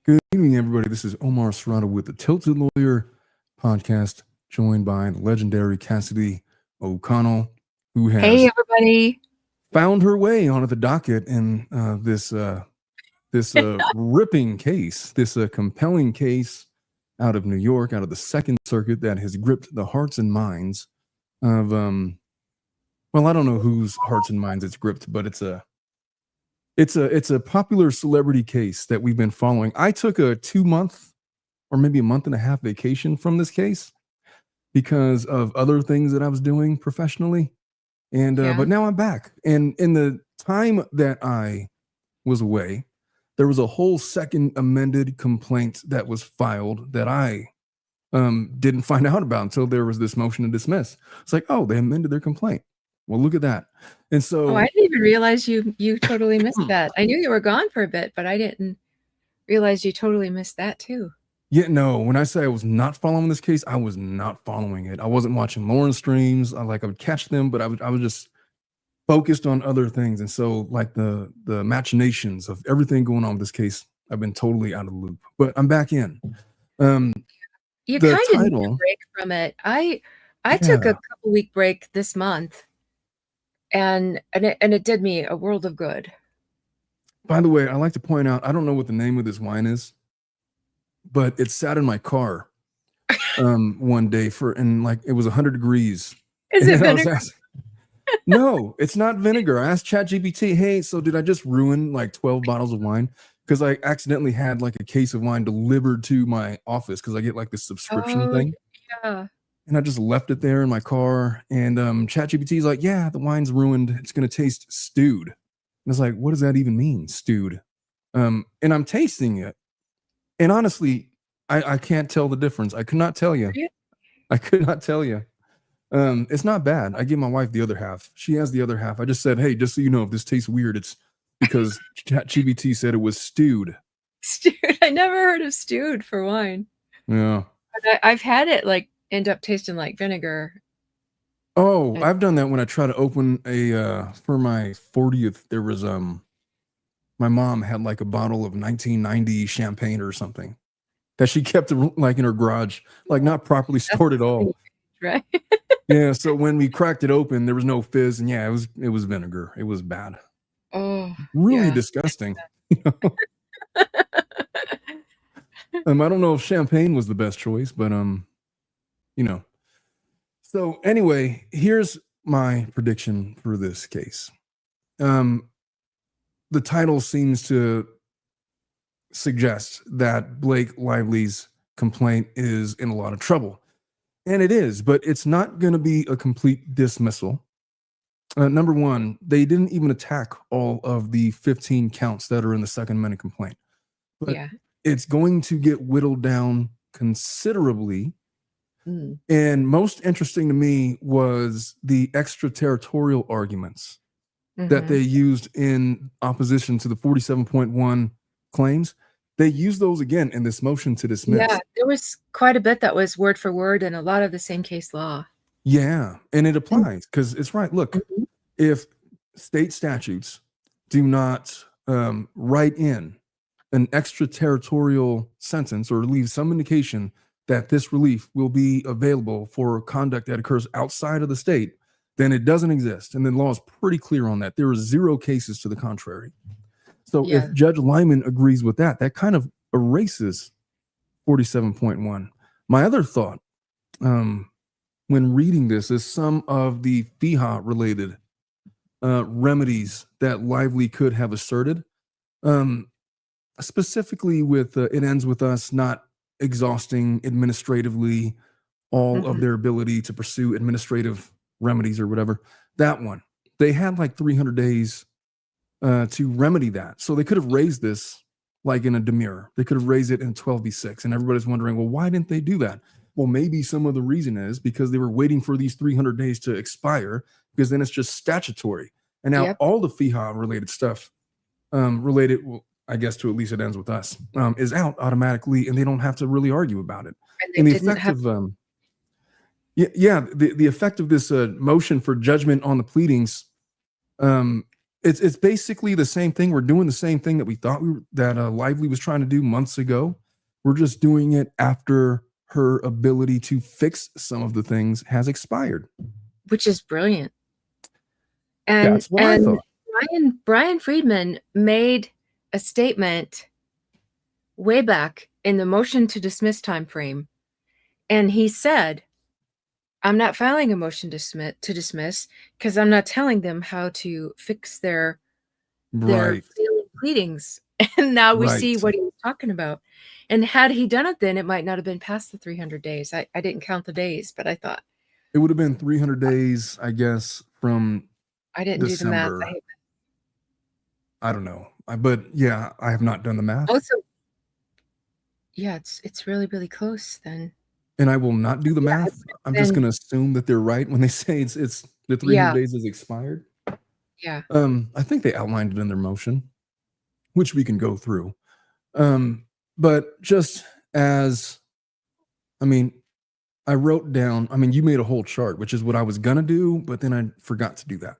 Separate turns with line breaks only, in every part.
Good evening, everybody. This is Omar Serrano with the Tilted Lawyer podcast, joined by the legendary Kassidy O'Connell, who has
Hey, everybody.
found her way onto the docket in this ripping case, this compelling case out of New York, out of the Second Circuit, that has gripped the hearts and minds of well, I don't know whose hearts and minds it's gripped, but it's a popular celebrity case that we've been following. I took a 2-month or maybe a month and a half vacation from this case because of other things that I was doing professionally. And but now I'm back. And in the time that I was away, there was a whole second amended complaint that was filed that I didn't find out about until there was this motion to dismiss. It's like, oh, they amended their complaint. Well, look at that. And so
I didn't even realize you totally missed that. I knew you were gone for a bit, but I didn't realize you totally missed that too.
Yeah, no, when I say I was not following this case, I was not following it. I wasn't watching Lauren's streams. I would catch them, but I was just focused on other things. And so like the machinations of everything going on with this case, I've been totally out of the loop. But I'm back in.
You kind of need a break from it. I took a couple week break this month. And it did me a world of good.
By the way, I like to point out, I don't know what the name of this wine is, but it sat in my car one day and it was 100 degrees.
Is it vinegar?
No, it's not vinegar. I asked ChatGPT, hey, so did I just ruin like 12 bottles of wine? Because I accidentally had like a case of wine delivered to my office because I get like this subscription thing.
Yeah.
And I just left it there in my car. And ChatGPT is like, yeah, the wine's ruined. It's going to taste stewed. And I was like, what does that even mean, stewed? And I'm tasting it. And honestly, I can't tell the difference. I could not tell you. I could not tell you. It's not bad. I give my wife the other half. She has the other half. I just said, hey, just so you know, if this tastes weird, it's because ChatGPT said it was stewed.
Stewed. I never heard of stewed for wine.
Yeah.
But I've had it like end up tasting like vinegar.
Oh, I've done that when I try to open for my 40th, there was my mom had like a bottle of 1990 champagne or something that she kept like in her garage, like not properly stored at all.
Right.
Yeah, so when we cracked it open, there was no fizz, and yeah, it was vinegar. It was bad.
Oh,
really disgusting. I don't know if champagne was the best choice, but So anyway, here's my prediction for this case. The title seems to suggest that Blake Lively's complaint is in a lot of trouble. And it is, but it's not going to be a complete dismissal. Number one, they didn't even attack all of the 15 counts that are in the Second Amendment complaint. But it's going to get whittled down considerably. And most interesting to me was the extraterritorial arguments that they used in opposition to the 47.1 claims. They used those again in this motion to dismiss.
Yeah, there was quite a bit that was word for word and a lot of the same case law.
Yeah, and it applies because it's right. Look, if state statutes do not write in an extraterritorial sentence or leave some indication that this relief will be available for conduct that occurs outside of the state, then it doesn't exist. And the law is pretty clear on that. There are 0 cases to the contrary. So if Judge Lyman agrees with that, that kind of erases 47.1. My other thought when reading this is some of the FEHA related remedies that Lively could have asserted, specifically with it ends with us not exhausting administratively all of their ability to pursue administrative remedies or whatever. That one, they had like 300 days to remedy that. So they could have raised this like in a demurrer. They could have raised it in 12b6. And everybody's wondering, well, why didn't they do that? Well, maybe some of the reason is because they were waiting for these 300 days to expire, because then it's just statutory. And now all the FEHA related stuff related, well, I guess to at least it ends with us, is out automatically, and they don't have to really argue about it. And the effect of the effect of this motion for judgment on the pleadings it's basically the same thing. We're doing the same thing that we thought that Lively was trying to do months ago. We're just doing it after her ability to fix some of the things has expired.
Which is brilliant. And
that's what I thought.
Brian Friedman made a statement way back in the motion to dismiss timeframe, and he said, I'm not filing a motion to dismiss because I'm not telling them how to fix their failing pleadings. And now we see what he was talking about. And had he done it then, it might not have been past the 300 days. I didn't count the days, but I thought
it would have been 300 days, I guess, from
I didn't
December.
do the math.
I don't know. But yeah, I have not done the math.
Also, yeah, it's really, really close then.
And I will not do the math. I'm just going to assume that they're right when they say it's the 300 days is expired.
Yeah.
I think they outlined it in their motion, which we can go through. But just as, I wrote down, you made a whole chart, which is what I was going to do, but then I forgot to do that.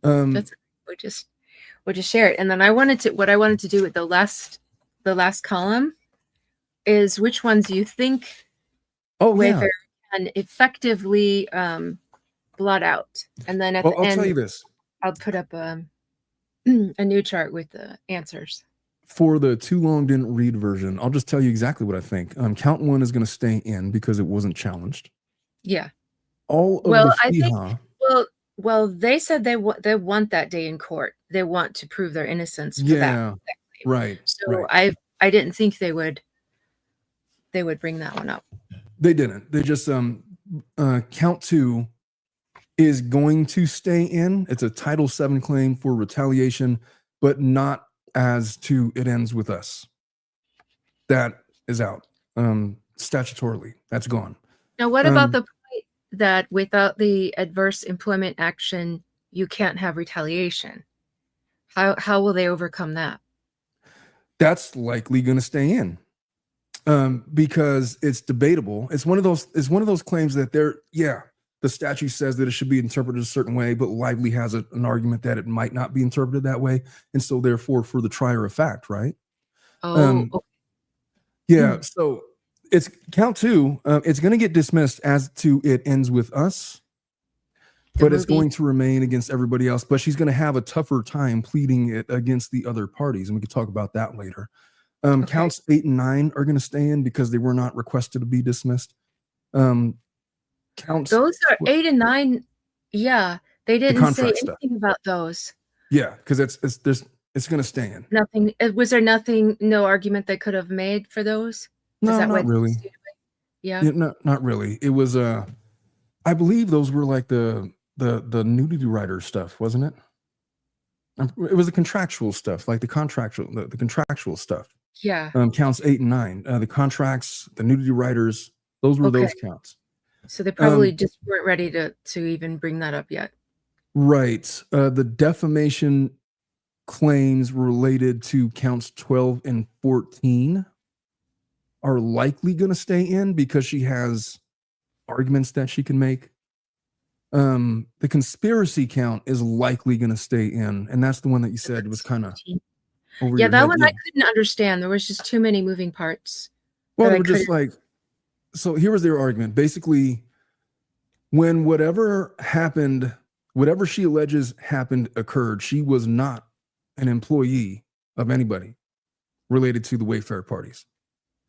We'll just share it. And then what I wanted to do with the last column is which ones you think Wayfarer can effectively blot out. And then at the end,
I'll tell you this.
I'll put up a new chart with the answers.
For the too long didn't read version, I'll just tell you exactly what I think. Count 1 is going to stay in because it wasn't challenged.
Yeah.
All of the FEHA.
Well, they said they want that day in court. They want to prove their innocence for that claim.
Right.
So I didn't think they would bring that one up.
They didn't. They just count 2 is going to stay in. It's a Title VII claim for retaliation, but not as to it ends with us. That is out. Statutorily, that's gone.
Now, what about the point that without the adverse employment action, you can't have retaliation? How will they overcome that? That's likely going to stay in.
Because it's debatable. It's one of those claims that the statute says that it should be interpreted a certain way, but Lively has an argument that it might not be interpreted that way. And so therefore for the trier of fact, right?
Okay.
Yeah. So it's count 2. It's going to get dismissed as to it ends with us, but it's going to remain against everybody else. But she's going to have a tougher time pleading it against the other parties. And we can talk about that later. Counts 8 and 9 are going to stay in because they were not requested to be dismissed. Counts
those are 8 and 9. Yeah, they didn't say anything about those.
Yeah, because it's going to stay in.
Nothing. Was there no argument they could have made for those?
No, not really.
Yeah,
not really. It was I believe those were like the nudity rider stuff, wasn't it? It was the contractual stuff, like the contractual stuff.
Yeah.
Counts 8 and 9. The contracts, the nudity riders, those were those counts.
So they probably just weren't ready to even bring that up yet.
Right. The defamation claims related to counts 12 and 14 are likely going to stay in because she has arguments that she can make. The conspiracy count is likely going to stay in, and that's the one that you said was kind of over your
that
head.
one I couldn't understand. There was just too many moving parts.
Well, they were just like, so here was their argument. Basically, when whatever she alleges happened occurred, she was not an employee of anybody related to the Wayfarer parties.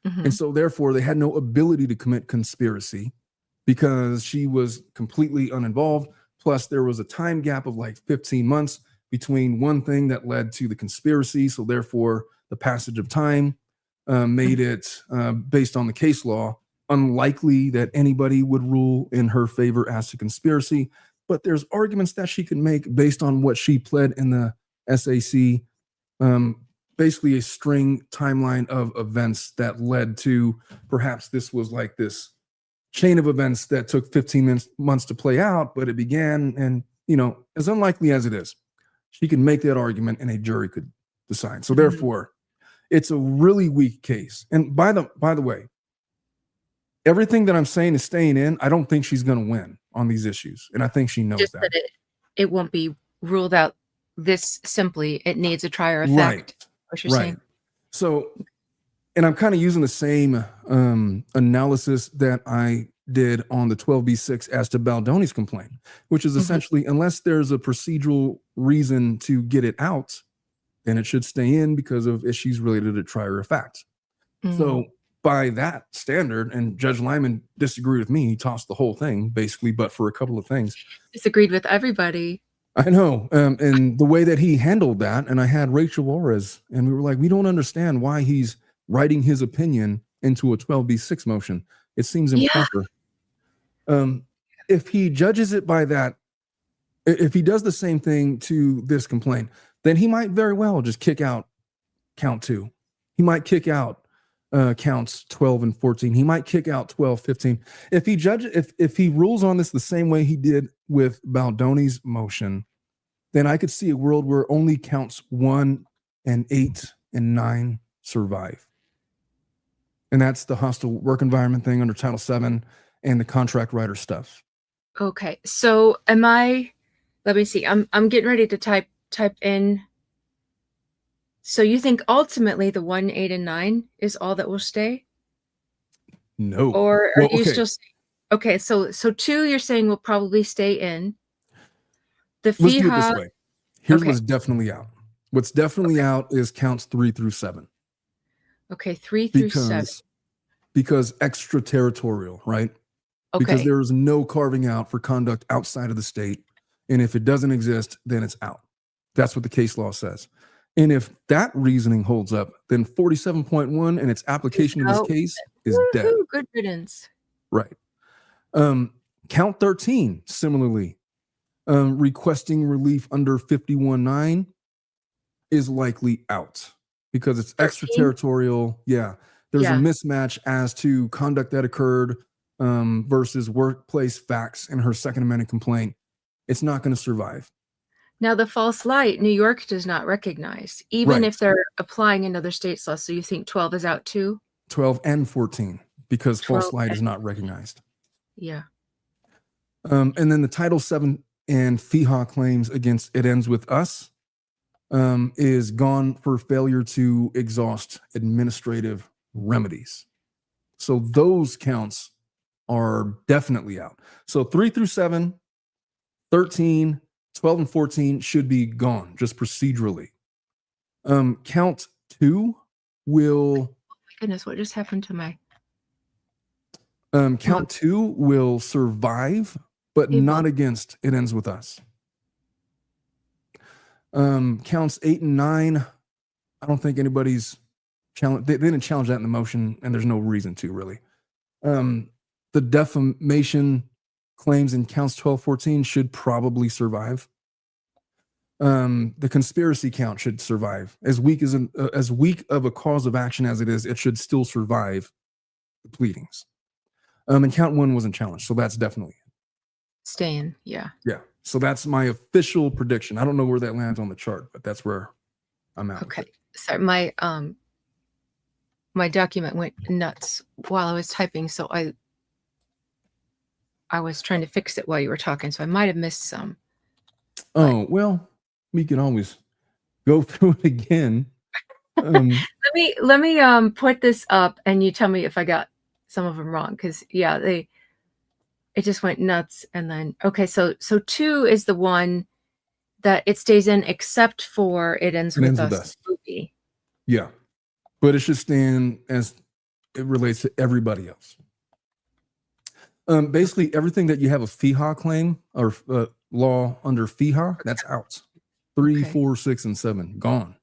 Mm-hmm. And so therefore they had no ability to commit conspiracy because she was completely uninvolved. Plus there was a time gap of like 15 months between one thing that led to the conspiracy. So therefore the passage of time made it, based on the case law, unlikely that anybody would rule in her favor as to conspiracy. But there's arguments that she can make based on what she pled in the SAC, basically a string timeline of events that led to perhaps this was like this chain of events that took 15 months to play out, but it began, and as unlikely as it is, she can make that argument and a jury could decide. So therefore, it's a really weak case. And by the way, everything that I'm saying is staying in. I don't think she's going to win on these issues, and I think she knows
just
that
it won't be ruled out this simply, it needs a trier effect.
Right.
What you're saying?
So, and I'm kind of using the same analysis that I did on the 12b6 as to Baldoni's complaint, which is essentially, unless there's a procedural reason to get it out, then it should stay in because of issues related to trier effect. So by that standard, and Judge Lyman disagreed with me, he tossed the whole thing basically, but for a couple of things.
Disagreed with everybody.
I know. And the way that he handled that, and I had Rachel Juarez, and we were like, we don't understand why he's writing his opinion into a 12b6 motion. It seems improper. If he judges it by that, if he does the same thing to this complaint, then he might very well just kick out count 2. He might kick out counts 12 and 14. He might kick out 12, 15. If he rules on this the same way he did with Baldoni's motion, then I could see a world where only counts 1 and 8 and 9 survive. And that's the hostile work environment thing under Title VII and the contract writer stuff.
Okay. So let me see. I'm getting ready to type in. So you think ultimately the 1, 8, and 9 is all that will stay?
No.
Or are you still saying, okay, so 2 you're saying will probably stay in. The FEHA. Let's do it this way.
Here's what's definitely out. What's definitely out is counts 3 through 7.
Okay, 3 through 7.
Because extraterritorial, right?
Okay.
Because there is no carving out for conduct outside of the state. And if it doesn't exist, then it's out. That's what the case law says. And if that reasoning holds up, then 47.1 and its application in this case is dead.
Good riddance.
Right. Count 13, similarly, requesting relief under 51.9 is likely out because it's
13?
Extraterritorial. Yeah. There's a mismatch as to conduct that occurred versus workplace facts in her Second Amendment complaint. It's not going to survive.
Now, the false light, New York does not recognize, even if they're applying another state's law. So you think 12 is out too?
12 and 14, because false light is not recognized.
Yeah.
And then the Title VII and FEHA claims against It Ends With Us is gone for failure to exhaust administrative remedies. So those counts are definitely out. So 3 through 7, 13, 12 and 14 should be gone just procedurally. Count 2 will.
Oh my goodness, what just happened to my?
Count 2 will survive, but not against It Ends With Us. Counts 8 and 9, I don't think anybody's challenged. They didn't challenge that in the motion, and there's no reason to really. The defamation claims in counts 12, 14 should probably survive. The conspiracy count should survive. As weak of a cause of action as it is, it should still survive the pleadings. And count 1 wasn't challenged, so that's definitely
staying. Yeah.
Yeah. So that's my official prediction. I don't know where that lands on the chart, but that's where I'm at.
Okay. Sorry, my document went nuts while I was typing, so I was trying to fix it while you were talking, so I might have missed some.
Oh, well, we can always go through it again.
Let me put this up and you tell me if I got some of them wrong, because it just went nuts. And then so 2 is the one that it stays in except for It Ends With Us movie.
Yeah, but it should stand as it relates to everybody else. Basically, everything that you have a FEHA claim or law under FEHA, that's out. 3, 4, 6, and 7, gone.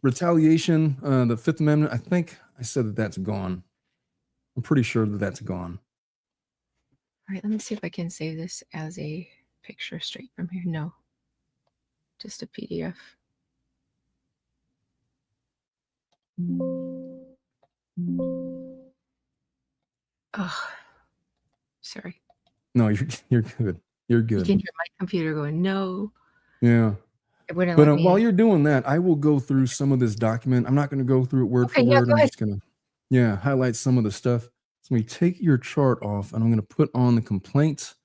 Retaliation, the Fifth Amendment, I think I said that that's gone. I'm pretty sure that that's gone.
All right, let me see if I can save this as a picture straight from here. No, just a PDF. Oh, sorry.
No, you're good. You're good.
You can hear my computer going, no.
Yeah. But while you're doing that, I will go through some of this document. I'm not going to go through it word for word. I'm just going to, highlight some of the stuff. So we take your chart off, and I'm going to put on the complaint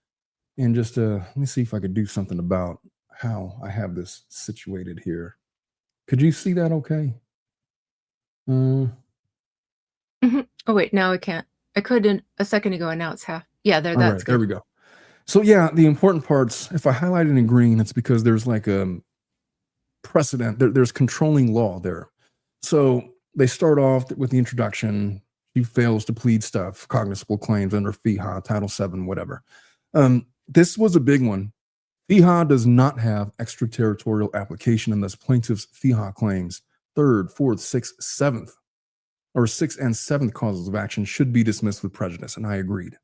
And just let me see if I could do something about how I have this situated here. Could you see that okay?
Oh wait, now I can't. I couldn't a second ago, and now it's half. Yeah, there.
All
That's
right,
good.
there we go. So yeah, the important parts, if I highlight it in green, it's because there's like a precedent. There's controlling law there. So they start off with the introduction. He fails to plead stuff, cognizable claims under FEHA, Title VII, whatever. This was a big one. FEHA does not have extraterritorial application, and thus plaintiffs' FEHA claims, third, fourth, sixth, seventh, or sixth and seventh causes of action should be dismissed with prejudice, and I agreed.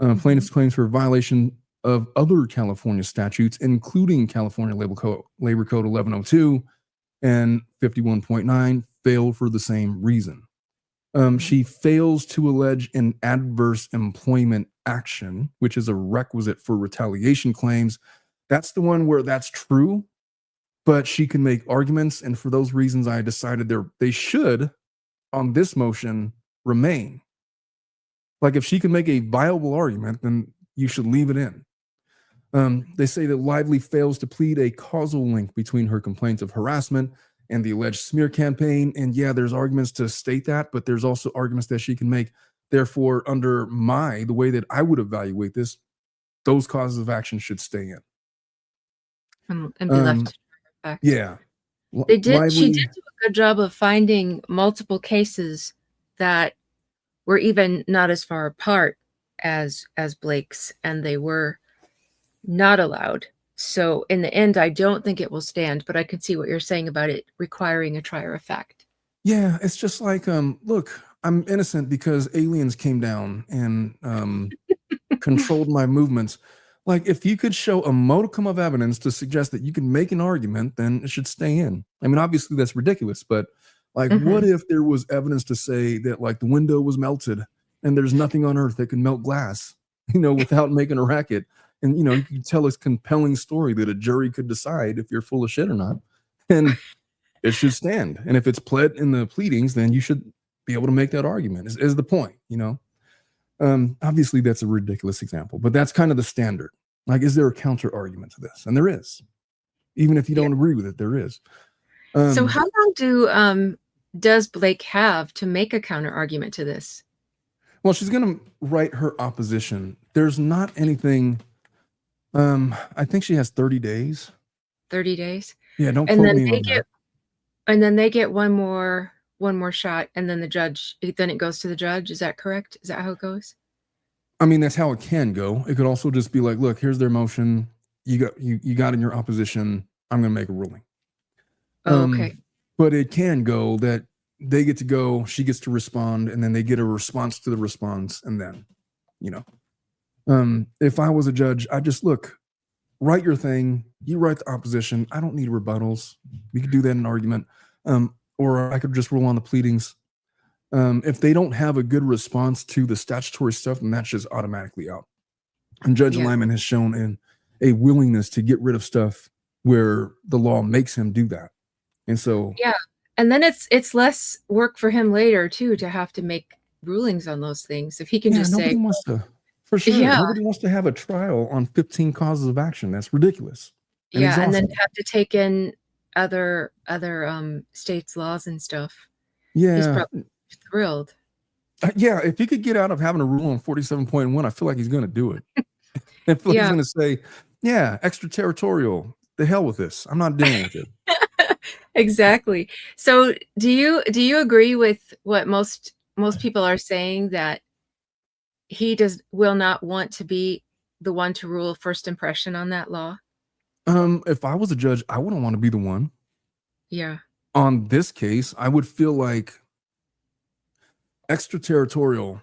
Plaintiffs' claims for violation of other California statutes, including California Labor Code 1102 and 51.9, fail for the same reason. She fails to allege an adverse employment action, which is a requisite for retaliation claims. That's the one where that's true, but she can make arguments, and for those reasons, I decided they should, on this motion, remain. Like if she can make a viable argument, then you should leave it in. They say that Lively fails to plead a causal link between her complaints of harassment and the alleged smear campaign. And yeah, there's arguments to state that, but there's also arguments that she can make. Therefore, under the way that I would evaluate this, those causes of action should stay in.
And be left to effect.
Yeah.
She did do a good job of finding multiple cases that were even not as far apart as Blake's, and they were not allowed. So in the end, I don't think it will stand, but I can see what you're saying about it requiring a trier effect.
Yeah, it's just like, look, I'm innocent because aliens came down and controlled my movements. Like, if you could show a modicum of evidence to suggest that you can make an argument, then it should stay in. I mean, obviously that's ridiculous, but like, what if there was evidence to say that like the window was melted and there's nothing on earth that can melt glass, without making a racket? And, you can tell this compelling story that a jury could decide if you're full of shit or not. And it should stand. And if it's pled in the pleadings, then you should be able to make that argument is the point, Obviously that's a ridiculous example, but that's kind of the standard. Like, is there a counter argument to this? And there is. Even if you don't agree with it, there is.
So how long does Blake have to make a counter argument to this?
Well, she's going to write her opposition. There's not anything. I think she has 30 days.
30 days?
Yeah, don't quote me on that.
And then they get one more shot, and then then it goes to the judge. Is that correct? Is that how it goes?
I mean, that's how it can go. It could also just be like, look, here's their motion. You got in your opposition. I'm going to make a ruling.
Okay.
But it can go that they get to go, she gets to respond, and then they get a response to the response. And then, if I was a judge, I'd just write your thing. You write the opposition. I don't need rebuttals. We could do that in an argument. Or I could just rule on the pleadings. If they don't have a good response to the statutory stuff, then that's just automatically out. And Judge Lyman has shown a willingness to get rid of stuff where the law makes him do that. And so
and then it's less work for him later too to have to make rulings on those things. If he can just say,
wants to, for sure, nobody wants to have a trial on 15 causes of action. That's ridiculous. And
and then have to take in other states' laws and stuff.
Yeah,
he's probably thrilled.
If he could get out of having a rule on 47.1, I feel like he's going to do it. I feel like he's going to say, extraterritorial. The hell with this. I'm not dealing with it.
Exactly. So do you agree with what most people are saying, that he will not want to be the one to rule first impression on that law?
If I was a judge, I wouldn't want to be the one.
Yeah.
On this case, I would feel like extraterritorial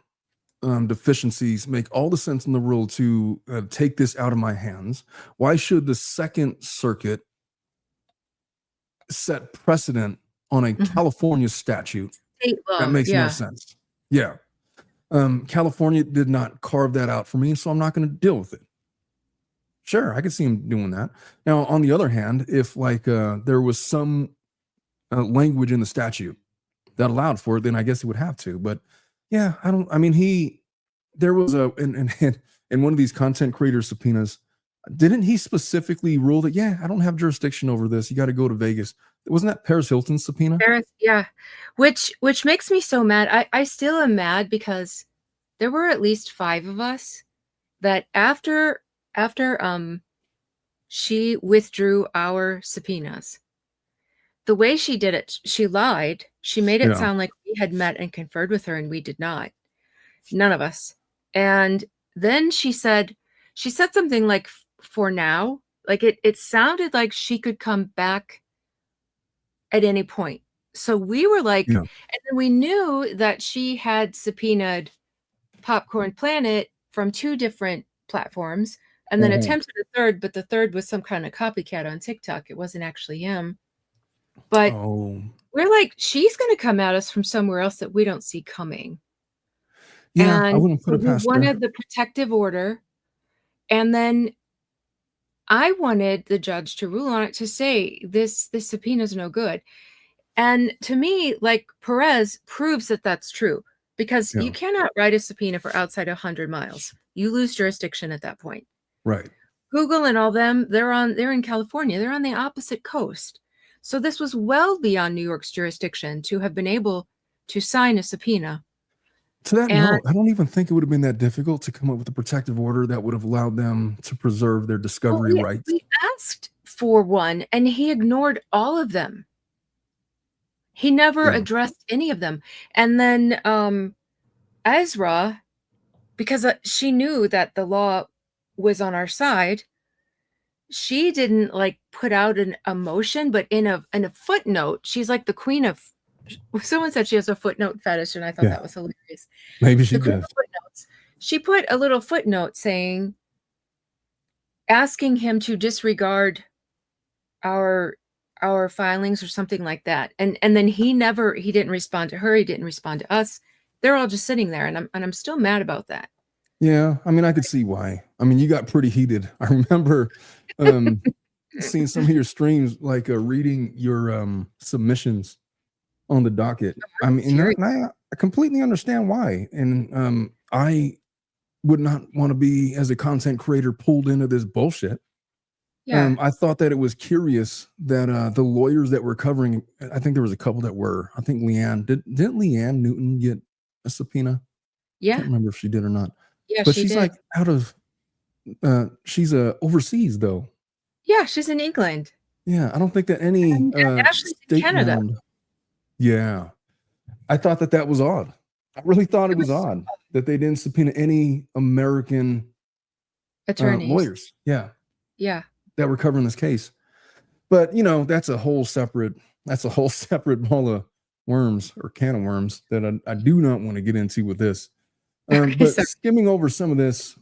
deficiencies make all the sense in the world to take this out of my hands. Why should the Second Circuit set precedent on a California statute?
State law.
That makes no sense. Yeah. California did not carve that out for me, so I'm not going to deal with it. Sure, I could see him doing that. Now, on the other hand, if there was some language in the statute that allowed for it, then I guess he would have to. But yeah, there was and in one of these content creator subpoenas, didn't he specifically rule that, yeah, I don't have jurisdiction over this. You got to go to Vegas. Wasn't that Paris Hilton's subpoena?
Yeah. Which makes me so mad. I still am mad because there were at least 5 of us that after she withdrew our subpoenas, the way she did it, she lied. She made it sound like we had met and conferred with her, and we did not. None of us. And then she said something like, for now, like it sounded like she could come back at any point. So we were like, and then we knew that she had subpoenaed Popcorn Planet from 2 different platforms, and then attempted a third, but the third was some kind of copycat on TikTok. It wasn't actually him. But we're like, she's going to come at us from somewhere else that we don't see coming.
Yeah,
and
I wouldn't put it past her.
We wanted the protective order, and then I wanted the judge to rule on it, to say this subpoena is no good. And to me, like, Perez proves that that's true, because you cannot write a subpoena for outside 100 miles. You lose jurisdiction at that point.
Right.
Google and all them, they're in California. They're on the opposite coast. So this was well beyond New York's jurisdiction to have been able to sign a subpoena.
To that note, I don't even think it would have been that difficult to come up with a protective order that would have allowed them to preserve their discovery rights.
We asked for one, and he ignored all of them. He never addressed any of them. And then Ezra, because she knew that the law was on our side, she didn't like put out a motion, but in a footnote, she's like the queen of. Someone said she has a footnote fetish, and I thought that was hilarious.
Maybe she did.
She put a little footnote saying, asking him to disregard our filings or something like that. And then he didn't respond to her. He didn't respond to us. They're all just sitting there, and I'm still mad about that.
Yeah, I mean, I could see why. I mean, you got pretty heated. I remember seeing some of your streams, like reading your submissions on the docket. I mean, and I completely understand why. And I would not want to be, as a content creator, pulled into this bullshit. Yeah. I thought that it was curious that the lawyers that were covering, I think there was a couple that were, I think Leanne, didn't Leanne Newton get a subpoena?
Yeah.
I can't remember if she did or not.
Yeah,
but she's did. Like out of, she's overseas though.
Yeah, she's in England.
Yeah, I don't think that any
Ashley's in Canada.
Yeah, I thought that was odd. I really thought it was odd that they didn't subpoena any American
attorneys,
lawyers. Yeah, that were covering this case. But that's a whole separate ball of worms, or can of worms, that I do not want to get into with this. But skimming over some of this,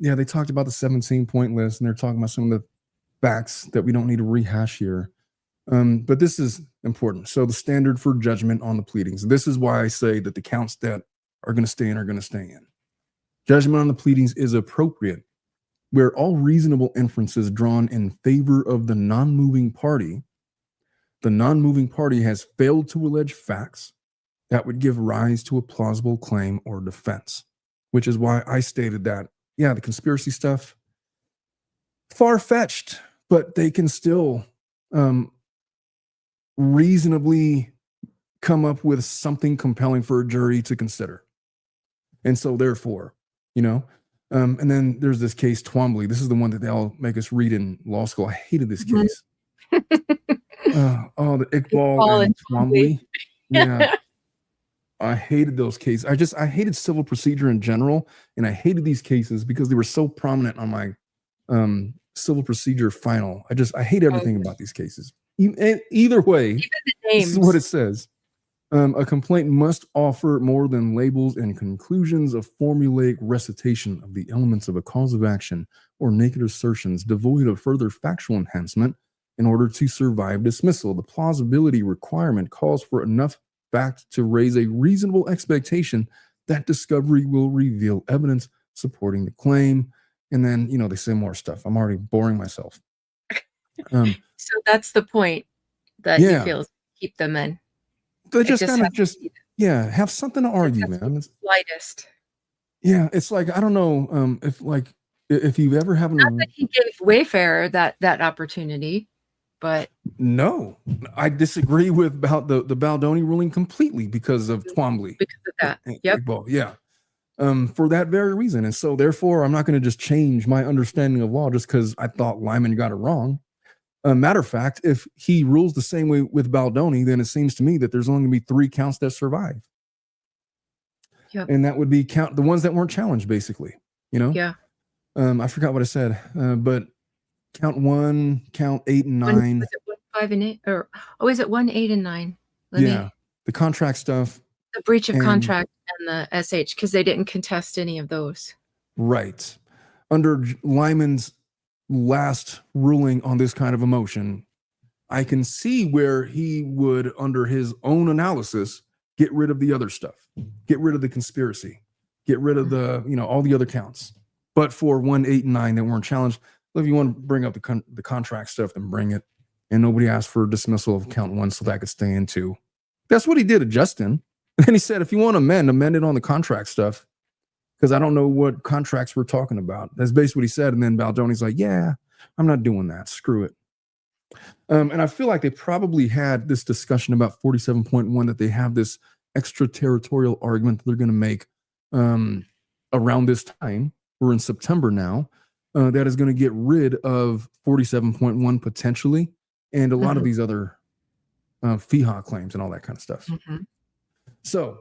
they talked about the 17-point list, and they're talking about some of the facts that we don't need to rehash here. But this is important. So the standard for judgment on the pleadings. This is why I say that the counts that are going to stay in are going to stay in. Judgment on the pleadings is appropriate where all reasonable inferences drawn in favor of the non-moving party has failed to allege facts that would give rise to a plausible claim or defense, which is why I stated that, the conspiracy stuff, far-fetched, but they can still reasonably come up with something compelling for a jury to consider. And so therefore, and then there's this case Twombly. This is the one that they all make us read in law school. I hated this case. The Iqbal and Twombly. Yeah. I hated those cases. I hated civil procedure in general, and I hated these cases because they were so prominent on my civil procedure final. I hate everything about these cases. Either way, this is what it says. A complaint must offer more than labels and conclusions, a formulaic recitation of the elements of a cause of action or naked assertions devoid of further factual enhancement in order to survive dismissal. The plausibility requirement calls for enough fact to raise a reasonable expectation that discovery will reveal evidence supporting the claim. And then, they say more stuff. I'm already boring myself.
So that's the point that you feel keep them in.
They just kind of have something to argue, man.
Lightest.
Yeah, it's like, I don't know if you've ever having
Not that he gave Wayfarer that opportunity, but
no, I disagree with about the Baldoni ruling completely because of Twombly.
because of that. Yep.
Iqbal, yeah. For that very reason. And so therefore, I'm not going to just change my understanding of law just because I thought Lyman got it wrong. Matter of fact, if he rules the same way with Baldoni, then it seems to me that there's only going to be 3 counts that survive.
Yep.
And that would be count the ones that weren't challenged, basically. You know?
Yeah.
I forgot what I said, but count 1, count 8 and 9.
Was it 1, 5, and 8? Or is it 1, 8, and 9?
The contract stuff.
The breach of contract and the SH, because they didn't contest any of those.
Right. Under Lyman's last ruling on this kind of a motion, I can see where he would, under his own analysis, get rid of the other stuff, get rid of the conspiracy, get rid of the, all the other counts. But for 1, 8, and 9 that weren't challenged, if you want to bring up the contract stuff, then bring it. And nobody asked for dismissal of count 1 so that could stay in 2. That's what he did at Justin. And then he said, if you want to amend it on the contract stuff, because I don't know what contracts we're talking about. That's basically what he said. And then Baldoni's like, yeah, I'm not doing that. Screw it. And I feel like they probably had this discussion about 47.1 that they have this extraterritorial argument that they're going to make around this time. We're in September now. That is going to get rid of 47.1 potentially, and a lot of these other FEHA claims and all that kind of stuff. So,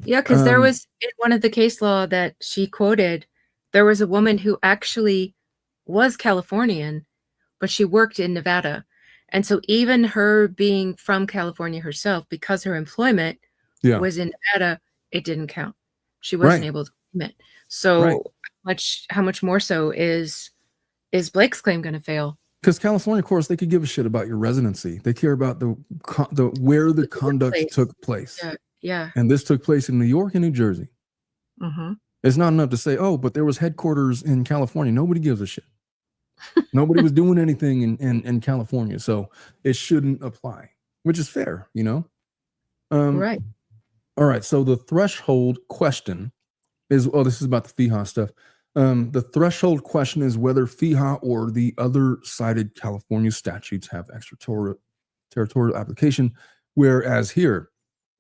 yeah, because there was in one of the case law that she quoted, there was a woman who actually was Californian, but she worked in Nevada. And so even her being from California herself, because her employment was in Nevada, it didn't count. She wasn't able to claim it. So how much more so is Blake's claim going to fail?
Because California courts, they could give a shit about your residency. They care about the where the conduct took place.
Yeah.
And this took place in New York and New Jersey. It's not enough to say, oh, but there was headquarters in California. Nobody gives a shit. Nobody was doing anything in California. So it shouldn't apply, which is fair,
Right.
All right. So the threshold question is, this is about the FEHA stuff. The threshold question is whether FEHA or the other cited California statutes have extraterritorial application, whereas here,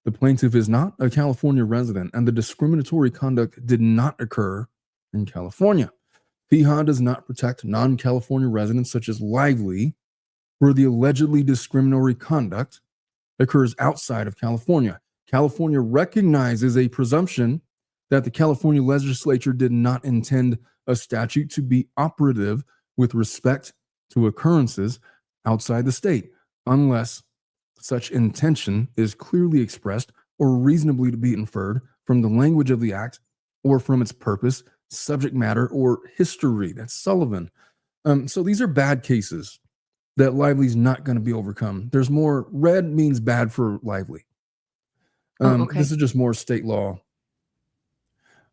the plaintiff is not a California resident and the discriminatory conduct did not occur in California. FEHA does not protect non-California residents such as Lively, where the allegedly discriminatory conduct occurs outside of California. California recognizes a presumption that the California legislature did not intend a statute to be operative with respect to occurrences outside the state, unless such intention is clearly expressed or reasonably to be inferred from the language of the act or from its purpose, subject matter, or history. That's Sullivan. So these are bad cases that Lively's not going to be overcome. There's more. Red means bad for Lively. This is just more state law.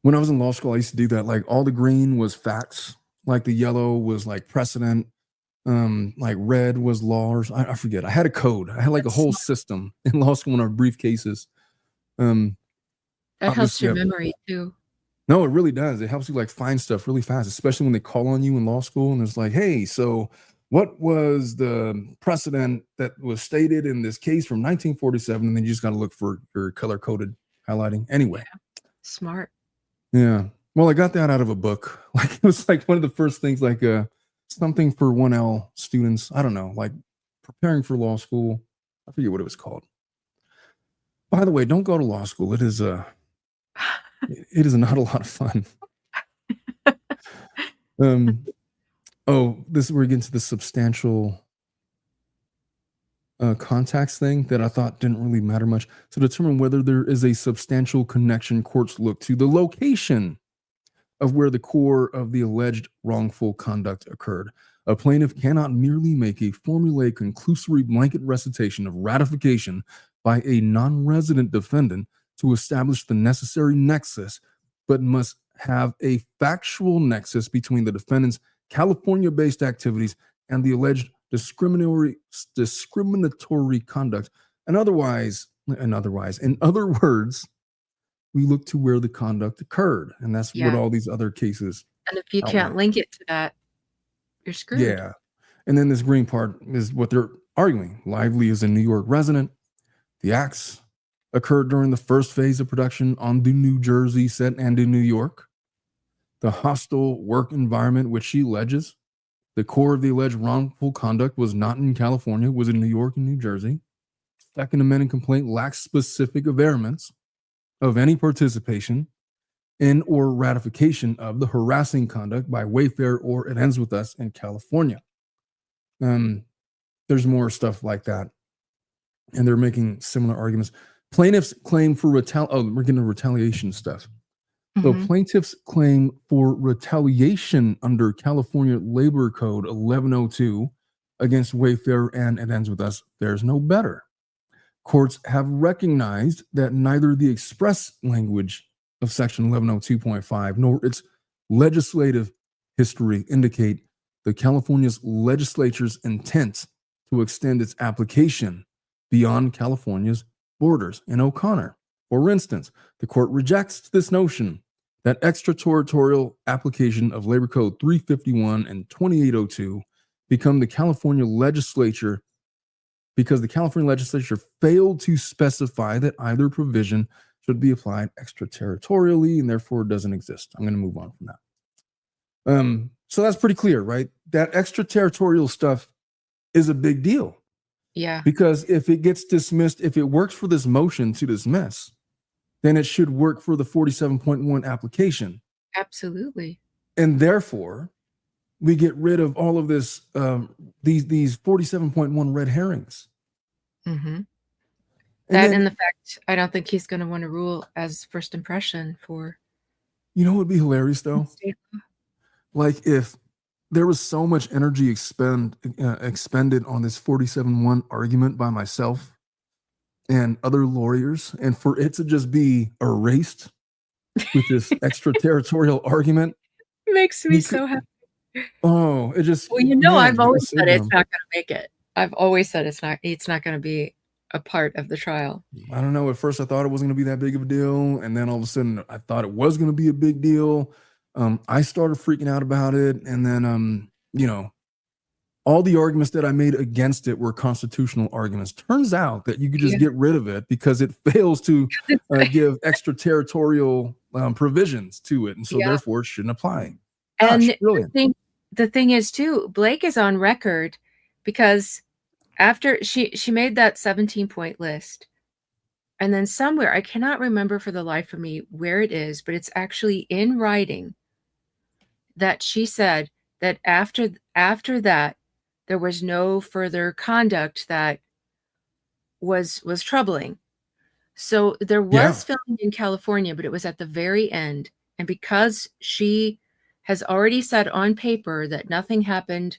When I was in law school, I used to do that. Like all the green was facts, like the yellow was like precedent, like red was laws. I forget. I had a code. I had like a whole system in law school in our briefcases.
That helps your memory too.
No, it really does. It helps you like find stuff really fast, especially when they call on you in law school and it's like, hey, so what was the precedent that was stated in this case from 1947? And then you just got to look for your color-coded highlighting. Anyway.
Yeah. Smart.
Yeah. Well, I got that out of a book. Like it was like one of the first things, like something for 1L students. I don't know, like preparing for law school. I forget what it was called. By the way, don't go to law school. It is not a lot of fun. This is where we get into the substantial contacts thing that I thought didn't really matter much. To determine whether there is a substantial connection, courts look to the location of where the core of the alleged wrongful conduct occurred. A plaintiff cannot merely make a formulaic conclusory blanket recitation of ratification by a non-resident defendant to establish the necessary nexus, but must have a factual nexus between the defendant's California-based activities and the alleged discriminatory conduct. In other words, we look to where the conduct occurred. And that's what all these other cases
And if you
outline.
can't link it to that, you're screwed.
Yeah. And then this green part is what they're arguing. Lively is a New York resident. The acts occurred during the first phase of production on the New Jersey set and in New York. The hostile work environment, which she alleges, the core of the alleged wrongful conduct was not in California, was in New York and New Jersey. Second Amendment complaint lacks specific averments of any participation in or ratification of the harassing conduct by Wayfarer or It Ends With Us in California. There's more stuff like that. And they're making similar arguments. Plaintiffs claim for we're getting to retaliation stuff. So plaintiffs claim for retaliation under California Labor Code 1102 against Wayfarer and It Ends With Us. There's no better. Courts have recognized that neither the express language of Section 1102.5 nor its legislative history indicate the California's legislature's intent to extend its application beyond California's borders. In O'Connor, for instance, the court rejects this notion that extraterritorial application of Labor Code 351 and 2802 become the California legislature because the California legislature failed to specify that either provision should be applied extraterritorially and therefore doesn't exist. I'm going to move on from that. So that's pretty clear, right? That extraterritorial stuff is a big deal.
Yeah.
Because if it gets dismissed, if it works for this motion to dismiss, then it should work for the 47.1 application.
Absolutely.
And therefore, we get rid of all of this, these 47.1 red herrings.
Mm-hmm. And the fact, I don't think he's going to want to rule as first impression for.
You know what would be hilarious, though? Like if there was so much energy expended on this 47.1 argument by myself and other lawyers, and for it to just be erased with this extraterritorial argument.
Makes me so happy.
Oh, it just.
Well, I've always said it's not going to make it. I've always said it's not going to be a part of the trial.
I don't know. At first I thought it wasn't going to be that big of a deal. And then all of a sudden I thought it was going to be a big deal. I started freaking out about it. And then, all the arguments that I made against it were constitutional arguments. Turns out that you could just get rid of it because it fails to give extraterritorial provisions to it. And so therefore it shouldn't apply. Gosh,
and
brilliant.
The thing is too, Blake is on record because after she made that 17-point list, and then somewhere, I cannot remember for the life of me where it is, but it's actually in writing that she said that after that, there was no further conduct that was troubling. So there was filming in California, but it was at the very end. And because she has already said on paper that nothing happened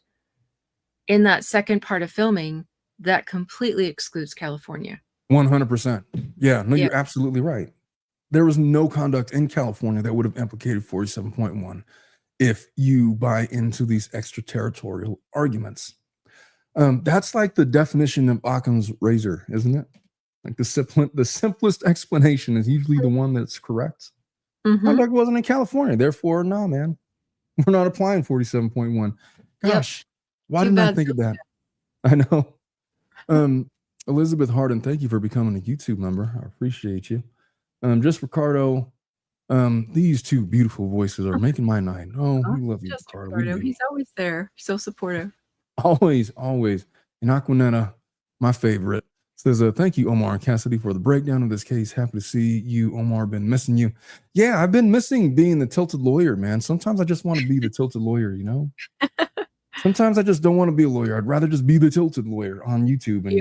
in that second part of filming, that completely excludes California.
100%. Yeah, no, you're absolutely right. There was no conduct in California that would have implicated 47.1 if you buy into these extraterritorial arguments. That's like the definition of Occam's razor, isn't it? Like the simplest explanation is usually the one that's correct. Conduct wasn't in California, therefore, no, man, we're not applying 47.1. Gosh, why didn't I think of that? I know. Elizabeth Harden, thank you for becoming a YouTube member. I appreciate you. Just Ricardo, these two beautiful voices are making my night. Oh, we love you, Ricardo.
He's always there, so supportive.
Always. And Aquanetta, my favorite, says, thank you, Omar and Kassidy, for the breakdown of this case. Happy to see you, Omar. Been missing you. Yeah, I've been missing being the tilted lawyer, man. Sometimes I just want to be the tilted lawyer, Sometimes I just don't want to be a lawyer. I'd rather just be the tilted lawyer on YouTube and,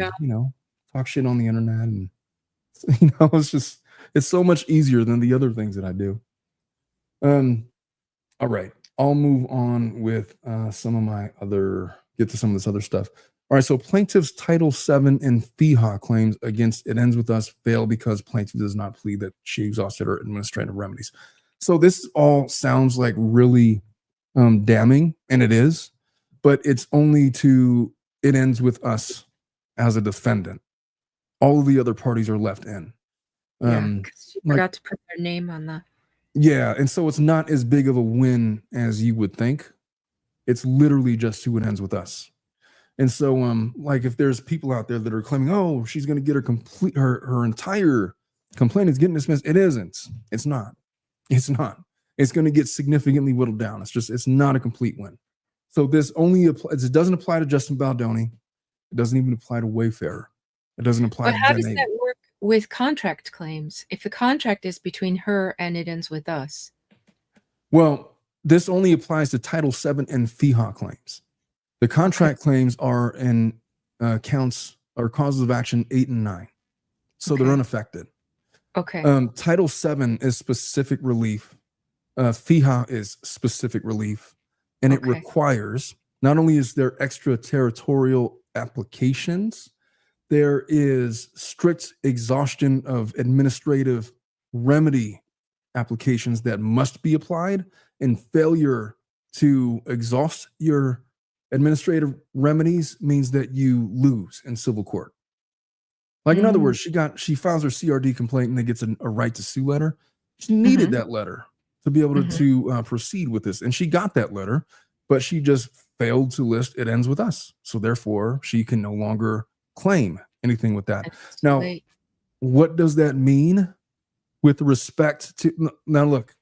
talk shit on the internet. And, it's so much easier than the other things that I do. All right. I'll move on with get to some of this other stuff. All right. So plaintiff's Title VII and FEHA claims against It Ends With Us fail because plaintiff does not plead that she exhausted her administrative remedies. So this all sounds like really damning, and it is, but it's only to It Ends With Us as a defendant. All of the other parties are left in.
Yeah, because she
Like,
forgot to put their name on the.
yeah, and so it's not as big of a win as you would think. It's literally just who it ends with us. And so, like, if there's people out there that are claiming, oh, she's going to get her entire complaint is getting dismissed, it isn't. It's not. It's not. It's going to get significantly whittled down. It's not a complete win. So this only applies. It doesn't apply to Justin Baldoni. It doesn't even apply to Wayfarer. It doesn't apply
But
to
how
Jen
does
Aiden.
that work with contract claims? If the contract is between her and it ends with us.
Well, this only applies to Title VII and FEHA claims. The contract claims are in counts or causes of action 8 and 9. So they're unaffected.
Okay.
Title VII is specific relief. FEHA is specific relief. And it requires, not only is there extraterritorial applications, there is strict exhaustion of administrative remedy applications that must be applied, and failure to exhaust your administrative remedies means that you lose in civil court. Like, in other words, she files her CRD complaint and then gets a right to sue letter. She needed that letter to be able to proceed with this. And she got that letter, but she just failed to list it ends with us. So therefore, she can no longer claim anything with that. Now, what does that mean with respect to, now look,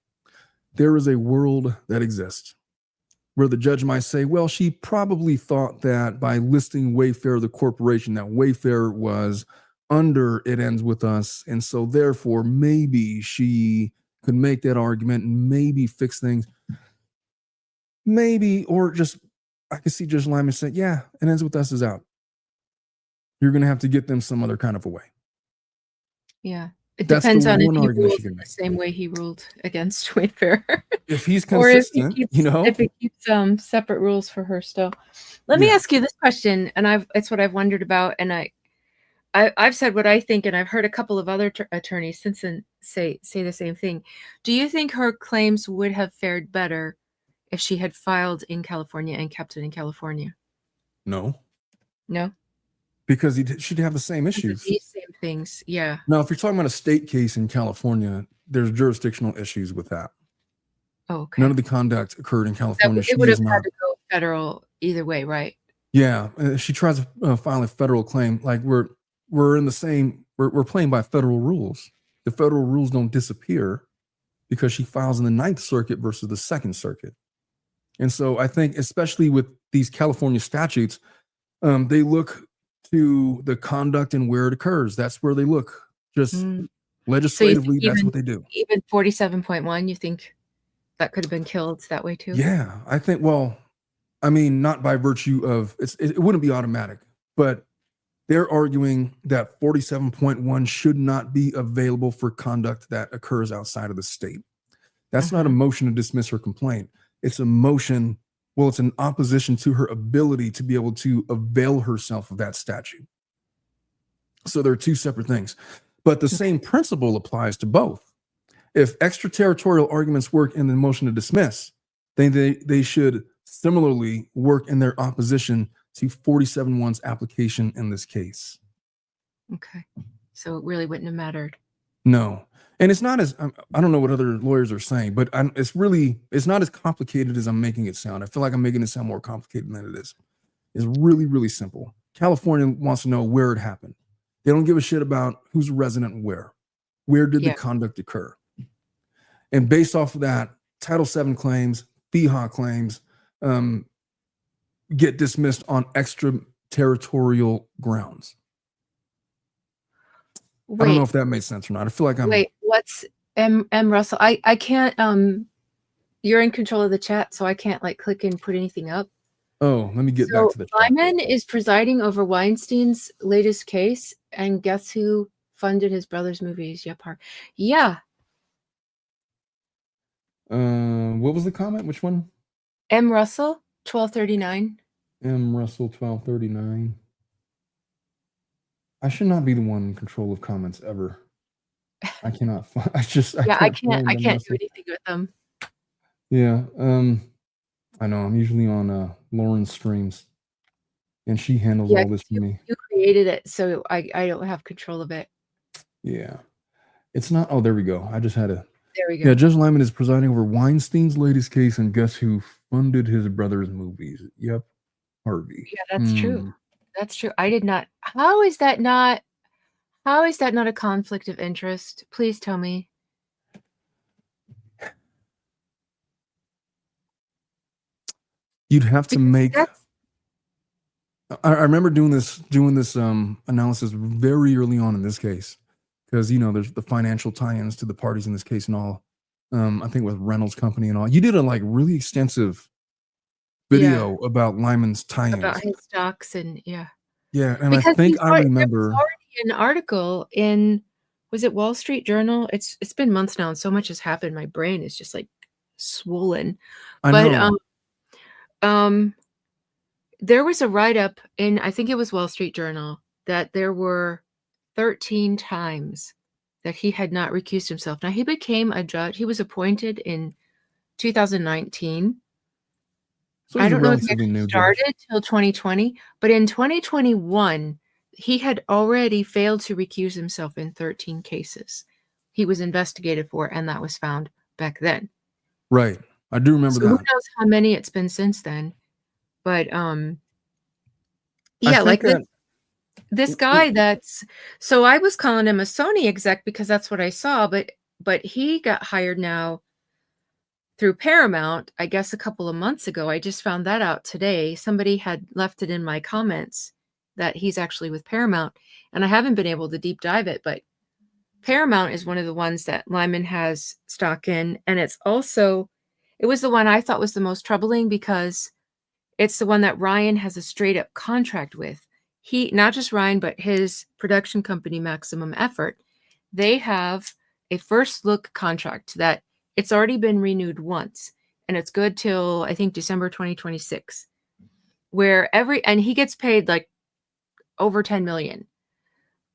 there is a world that exists where the judge might say, well, she probably thought that by listing Wayfarer, the corporation, that Wayfarer was under it ends with us. And so therefore, maybe she could make that argument and maybe fix things. Maybe, or just, I could see Judge Lyman say, yeah, it ends with us is out. You're going to have to get them some other kind of a way.
Yeah. It depends on if he rules the same way he ruled against Wayfarer.
If he's consistent,
or if he keeps separate rules for her still. Let me ask you this question, and it's what I've wondered about, and I've said what I think, and I've heard a couple of other attorneys since then say the same thing. Do you think her claims would have fared better if she had filed in California and kept it in California?
No.
No?
Because she'd have the same issues.
These same things, yeah.
Now, if you're talking about a state case in California, there's jurisdictional issues with that.
Oh, okay.
None of the conduct occurred in California.
It would have had to go federal either way, right?
Yeah. She tries to file a federal claim. Like, we're in the same, we're playing by federal rules. The federal rules don't disappear because she files in the Ninth Circuit versus the Second Circuit. And so I think, especially with these California statutes, they look to the conduct and where it occurs. That's where they look. Just legislatively, so that's what they do.
Even 47.1, you think that could have been killed that way too?
Yeah, I think, well, I mean, not by virtue of, it wouldn't be automatic, but they're arguing that 47.1 should not be available for conduct that occurs outside of the state. That's not a motion to dismiss her complaint. It's a motion, well, it's an opposition to her ability to be able to avail herself of that statute. So there are two separate things, but the same principle applies to both. If extraterritorial arguments work in the motion to dismiss, then they should similarly work in their opposition to 47.1's application in this case.
Okay. So it really wouldn't have mattered.
No. And it's not as, I don't know what other lawyers are saying, but it's not as complicated as I'm making it sound. I feel like I'm making it sound more complicated than it is. It's really, really simple. California wants to know where it happened. They don't give a shit about who's a resident and where. Where did the conduct occur? And based off of that, Title VII claims, FEHA claims, get dismissed on extraterritorial grounds. Wait, I don't know if that makes sense or not. I feel like I'm...
Wait, what's M. Russell? I can't... You're in control of the chat, so I can't like click and put anything up.
Oh, let me get back to the chat.
Lyman is presiding over Weinstein's latest case, and guess who funded his brother's movies? Yapar. Yeah.
What was the comment? Which one?
M. Russell, 1239.
M. Russell, 1239. I should not be the one in control of comments ever. I cannot. I can't
do anything with them.
Yeah. I know. I'm usually on Lauren's streams, and she handles all this for me.
You created it, so I don't have control of it.
Yeah. It's not. Oh, there we go. I just had a.
There we go.
Yeah, Judge Lyman is presiding over Weinstein's latest case, and guess who funded his brother's movies? Yep, Harvey.
Yeah, that's true. That's true. I did not. How is that not a conflict of interest? Please tell me.
You'd have to
Because
make. I remember doing this analysis very early on in this case, because there's the financial tie-ins to the parties in this case and all. I think with Reynolds Company and all. You did a really extensive video about Lyman's tie-ins.
About his stocks and
Yeah, and
because
I think I
there was
remember
already an article in, was it Wall Street Journal? It's been months now and so much has happened. My brain is just like swollen.
I know.
There was a write-up in, I think it was Wall Street Journal, that there were 13 times that he had not recused himself. Now, he became a judge. He was appointed in 2019.
So
I don't know if he
relatively
actually
new
started till 2020, but in 2021, he had already failed to recuse himself in 13 cases he was investigated for, and that was found back then.
Right. I do remember that.
Who knows how many it's been since then. But yeah, like this guy so I was calling him a Sony exec because that's what I saw, but he got hired now through Paramount, I guess a couple of months ago. I just found that out today. Somebody had left it in my comments that he's actually with Paramount, and I haven't been able to deep dive it, but Paramount is one of the ones that Lyman has stock in, and it was the one I thought was the most troubling because it's the one that Ryan has a straight up contract with. He, not just Ryan, but his production company, Maximum Effort, they have a first look contract that it's already been renewed once, and it's good till I think December 2026, where and he gets paid like over 10 million.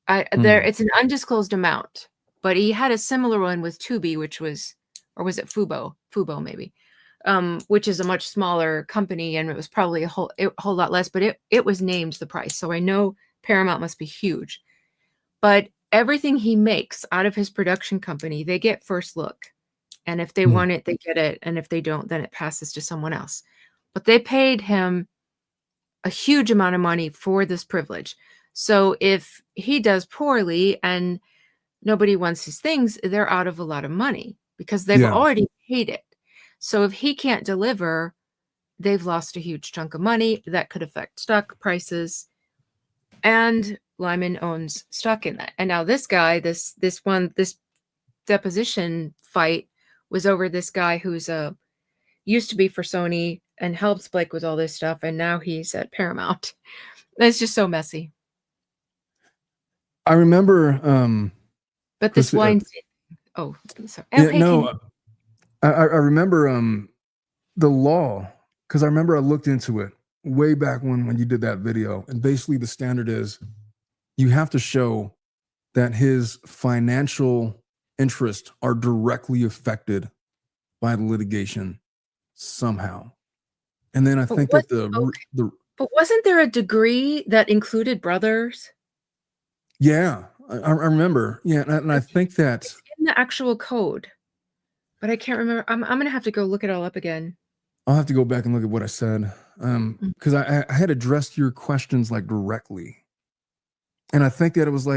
It's an undisclosed amount, but he had a similar one with Tubi, or was it Fubo maybe, which is a much smaller company, and it was probably a whole lot less, but it was named the price. So I know Paramount must be huge, but everything he makes out of his production company, they get first look. And if they want it, they get it. And if they don't, then it passes to someone else. But they paid him a huge amount of money for this privilege. So if he does poorly and nobody wants his things, they're out of a lot of money because they've already paid it. So if he can't deliver, they've lost a huge chunk of money that could affect stock prices. And Lyman owns stock in that. And now this guy, this deposition fight was over this guy who's used to be for Sony and helped Blake with all this stuff, and now he's at Paramount. It's just so messy.
I remember
but this Weinstein sorry.
I remember the law, because I remember I looked into it way back when you did that video, and basically the standard is you have to show that his financial interests are directly affected by the litigation somehow. And then I think that
but wasn't there a degree that included brothers?
Yeah, I remember. Yeah, and I think that
it's in the actual code, but I can't remember. I'm gonna have to go look it all up again.
I'll have to go back and look at what I said, because I had addressed your questions directly, and I think that it was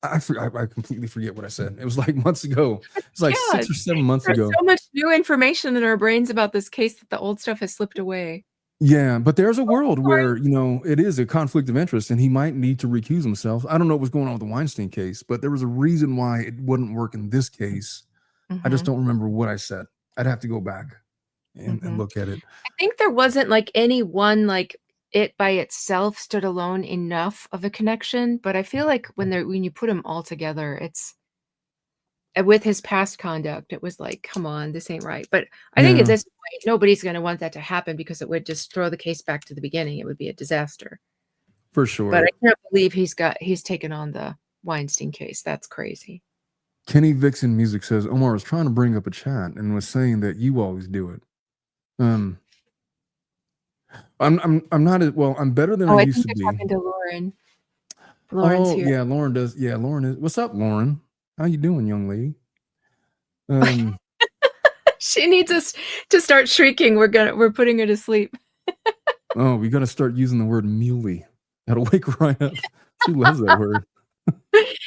I completely forget what I said. It was months ago. It's 6 or 7 months ago.
There's so much new information in our brains about this case that the old stuff has slipped away.
Yeah, but there's a world where, it is a conflict of interest and he might need to recuse himself. I don't know what's going on with the Weinstein case, but there was a reason why it wouldn't work in this case. I just don't remember what I said. I'd have to go back and look at it.
I think there wasn't any one, it by itself stood alone enough of a connection, but I feel like when you put them all together, it's with his past conduct, it was come on, this ain't right. But I think at this point, nobody's going to want that to happen because it would just throw the case back to the beginning. It would be a disaster.
For sure.
But I can't believe he's taken on the Weinstein case. That's crazy.
Kenny Vixen Music says, Omar was trying to bring up a chat and was saying that you always do it. I'm not as well. I'm better than I used to be.
Talking to Lauren. Lauren's here.
Yeah, Lauren does. Yeah, Lauren is. What's up, Lauren? How you doing, young lady? Um,
She needs us to start shrieking. We're putting her to sleep.
oh, we got to start using the word muley. That'll wake her right up. She loves that word.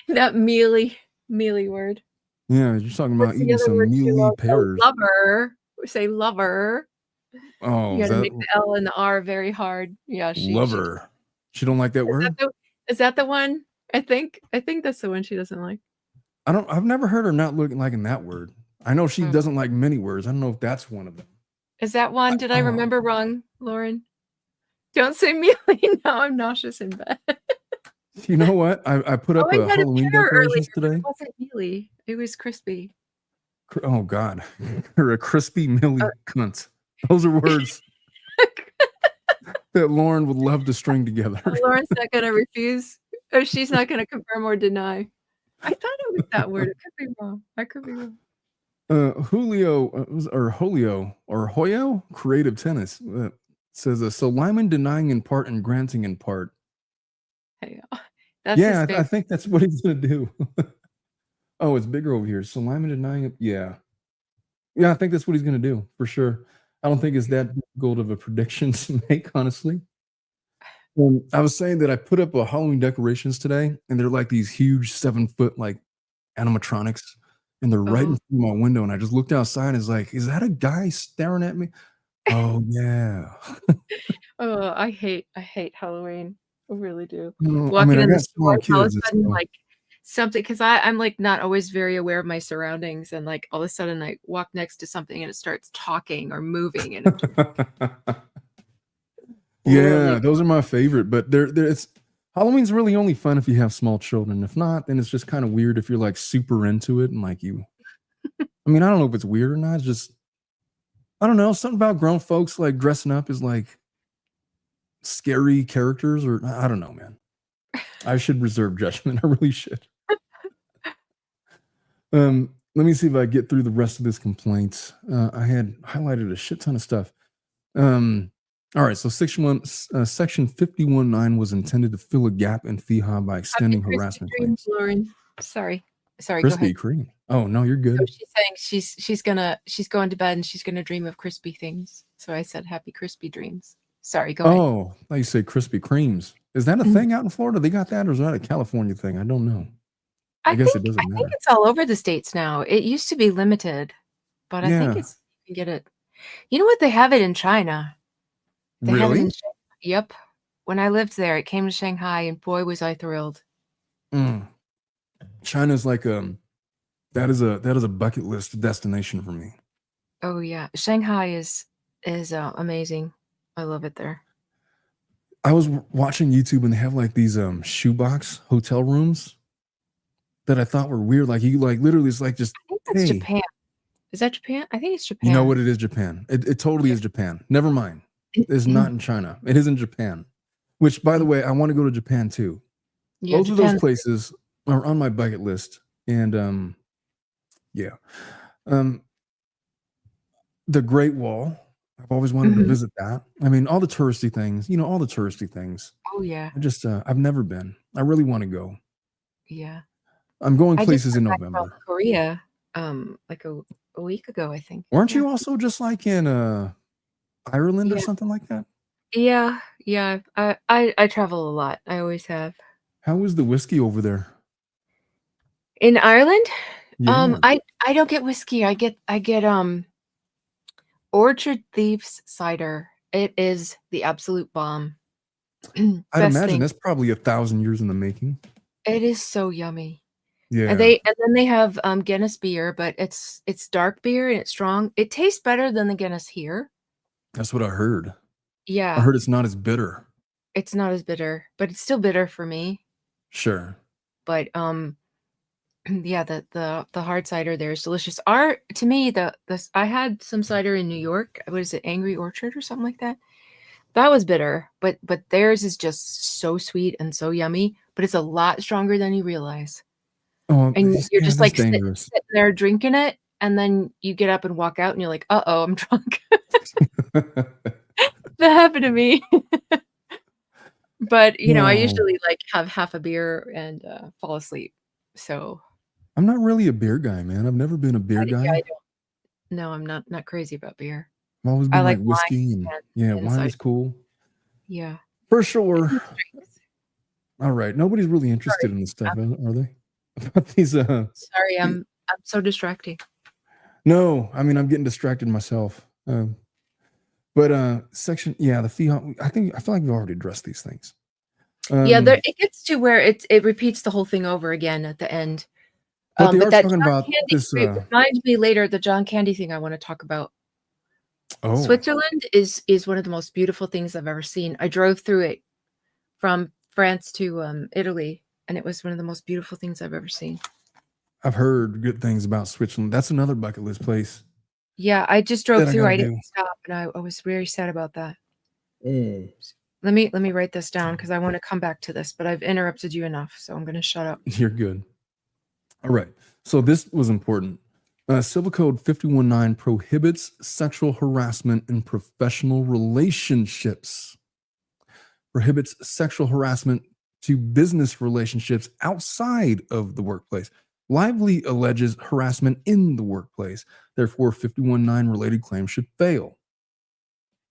That mealy word.
Yeah, you're talking about
What's the
eating
other
some
word she
muley
loves? Oh,
pears.
lover. We say lover.
Oh,
You
is
got to
that
make the L and the R very hard. Yeah, she
lover? She don't like that word.
is that the one? I think that's the one she doesn't like.
I've never heard her not looking liking that word. I know she doesn't like many words. I don't know if that's one of them.
Is that one? Did I remember wrong, Lauren? Don't say mealy. Now I'm nauseous in bed.
You know what? I put up
I had
Halloween
a pear
decorations
earlier, but
today.
it wasn't mealy. It was crispy.
Oh God, or a crispy milly cunt. Those are words that Lauren would love to string together.
Lauren's not going to refuse, or she's not going to confirm or deny. I thought it was that word. It could be wrong. I could be wrong.
Hoyo Creative Tennis says so Lyman denying in part and granting in part.
Hey, that's his favorite.
I think that's what he's gonna do. Oh, it's bigger over here. So Lyman denying it. Yeah, I think that's what he's gonna do for sure. I don't think it's that difficult of a prediction to make, honestly. I was saying that I put up Halloween decorations today, and they're like these huge 7-foot like animatronics, and they're right in front of my window. And I just looked outside and is like, is that a guy staring at me? Oh yeah.
Oh, I hate Halloween. I really do.
No, I
Walking
mean, I
in the
got
store,
small
all of a
kids.
sudden, like something, because I'm like not always very aware of my surroundings, and like all of a sudden I walk next to something and it starts talking or moving, and
yeah, those are my favorite. But it's Halloween's really only fun if you have small children. If not, then it's just kind of weird if you're like super into it and like you. I mean, I don't know if it's weird or not. It's just I don't know, something about grown folks like dressing up as like scary characters, or I don't know, man. I should reserve judgment. I really should. Let me see if I get through the rest of this complaint. I had highlighted a shit ton of stuff. All right, so section 51.9 was intended to fill a gap in FEHA by extending harassment claims.
Lauren, sorry,
Krispy Kreme. Oh no, you're good.
So she's saying she's going to bed and she's gonna dream of crispy things. So I said happy crispy dreams. Sorry, go ahead.
Oh, I say Krispy Kremes. Is that a thing out in Florida? They got that, or is that a California thing? I don't know. I guess it doesn't matter.
I think it's all over the states now. It used to be limited, but I think you can get it. You know what? They have it in China. They have it in Shanghai. Yep. When I lived there, it came to Shanghai, and boy, was I thrilled.
China's like that is a bucket list destination for me.
Oh yeah, Shanghai is amazing. I love it there.
I was watching YouTube and they have like these shoebox hotel rooms that I thought were weird. Like you like literally it's like just
I think that's Japan. Is that Japan? I think it's Japan.
You know what? It is Japan. It totally is Japan. Never mind. It's not in China. It is in Japan. Which, by the way, I want to go to Japan too. Yeah, both of those places are on my bucket list. And the Great Wall. I've always wanted to visit that. I mean, all the touristy things, all the touristy things.
Oh yeah.
I've never been. I really want to go.
Yeah.
I'm going places in November.
Korea, like a week ago, I think.
Weren't you also just like in Ireland or something like that?
Yeah. I travel a lot. I always have.
How is the whiskey over there?
In Ireland?
Yeah.
I don't get whiskey. I get Orchard Thieves cider. It is the absolute bomb.
I'd imagine that's probably 1,000 years in the making.
It is so yummy.
Yeah.
And then they have Guinness beer, but it's dark beer and it's strong. It tastes better than the Guinness here.
That's what I heard.
Yeah.
I heard it's not as bitter.
It's not as bitter, but it's still bitter for me.
Sure.
But yeah, the hard cider there is delicious. To me, I had some cider in New York. What is it, Angry Orchard or something like that? That was bitter, but theirs is just so sweet and so yummy, but it's a lot stronger than you realize.
Oh,
and you're just like sitting there drinking it, and then you get up and walk out, and you're like, "Uh-oh, I'm drunk." That happened to me. But I usually like have half a beer and fall asleep. So
I'm not really a beer guy, man. I've never been a beer
Yeah,
guy.
I don't. No, I'm not crazy about beer.
I've always
I
been
like
like
wine
whiskey and
and
wine
cider.
is cool.
Yeah.
For sure.
And drinks.
All right. Nobody's really interested
Sorry.
in this stuff,
I'm
are they? About these
sorry. I'm so distracting.
no, I mean I'm getting distracted myself. But section, the FEHA, I feel like we've already addressed these things.
Yeah, it gets to where it repeats the whole thing over again at the end.
But they are
that
talking
John
about
Candy
this.
reminds me later the John Candy thing I want to talk about.
Oh,
Switzerland is one of the most beautiful things I've ever seen. I drove through it from France to Italy, and it was one of the most beautiful things I've ever seen.
I've heard good things about Switzerland. That's another bucket list place.
Yeah, I just drove through. I
do.
didn't stop, and I was very sad about that.
Mm.
Let me write this down because I want to come back to this, but I've interrupted you enough, so I'm going to shut up.
You're good. All right. So this was important. Civil Code 519 prohibits sexual harassment in professional relationships. Prohibits sexual harassment to business relationships outside of the workplace. Lively alleges harassment in the workplace. Therefore, 519 related claims should fail.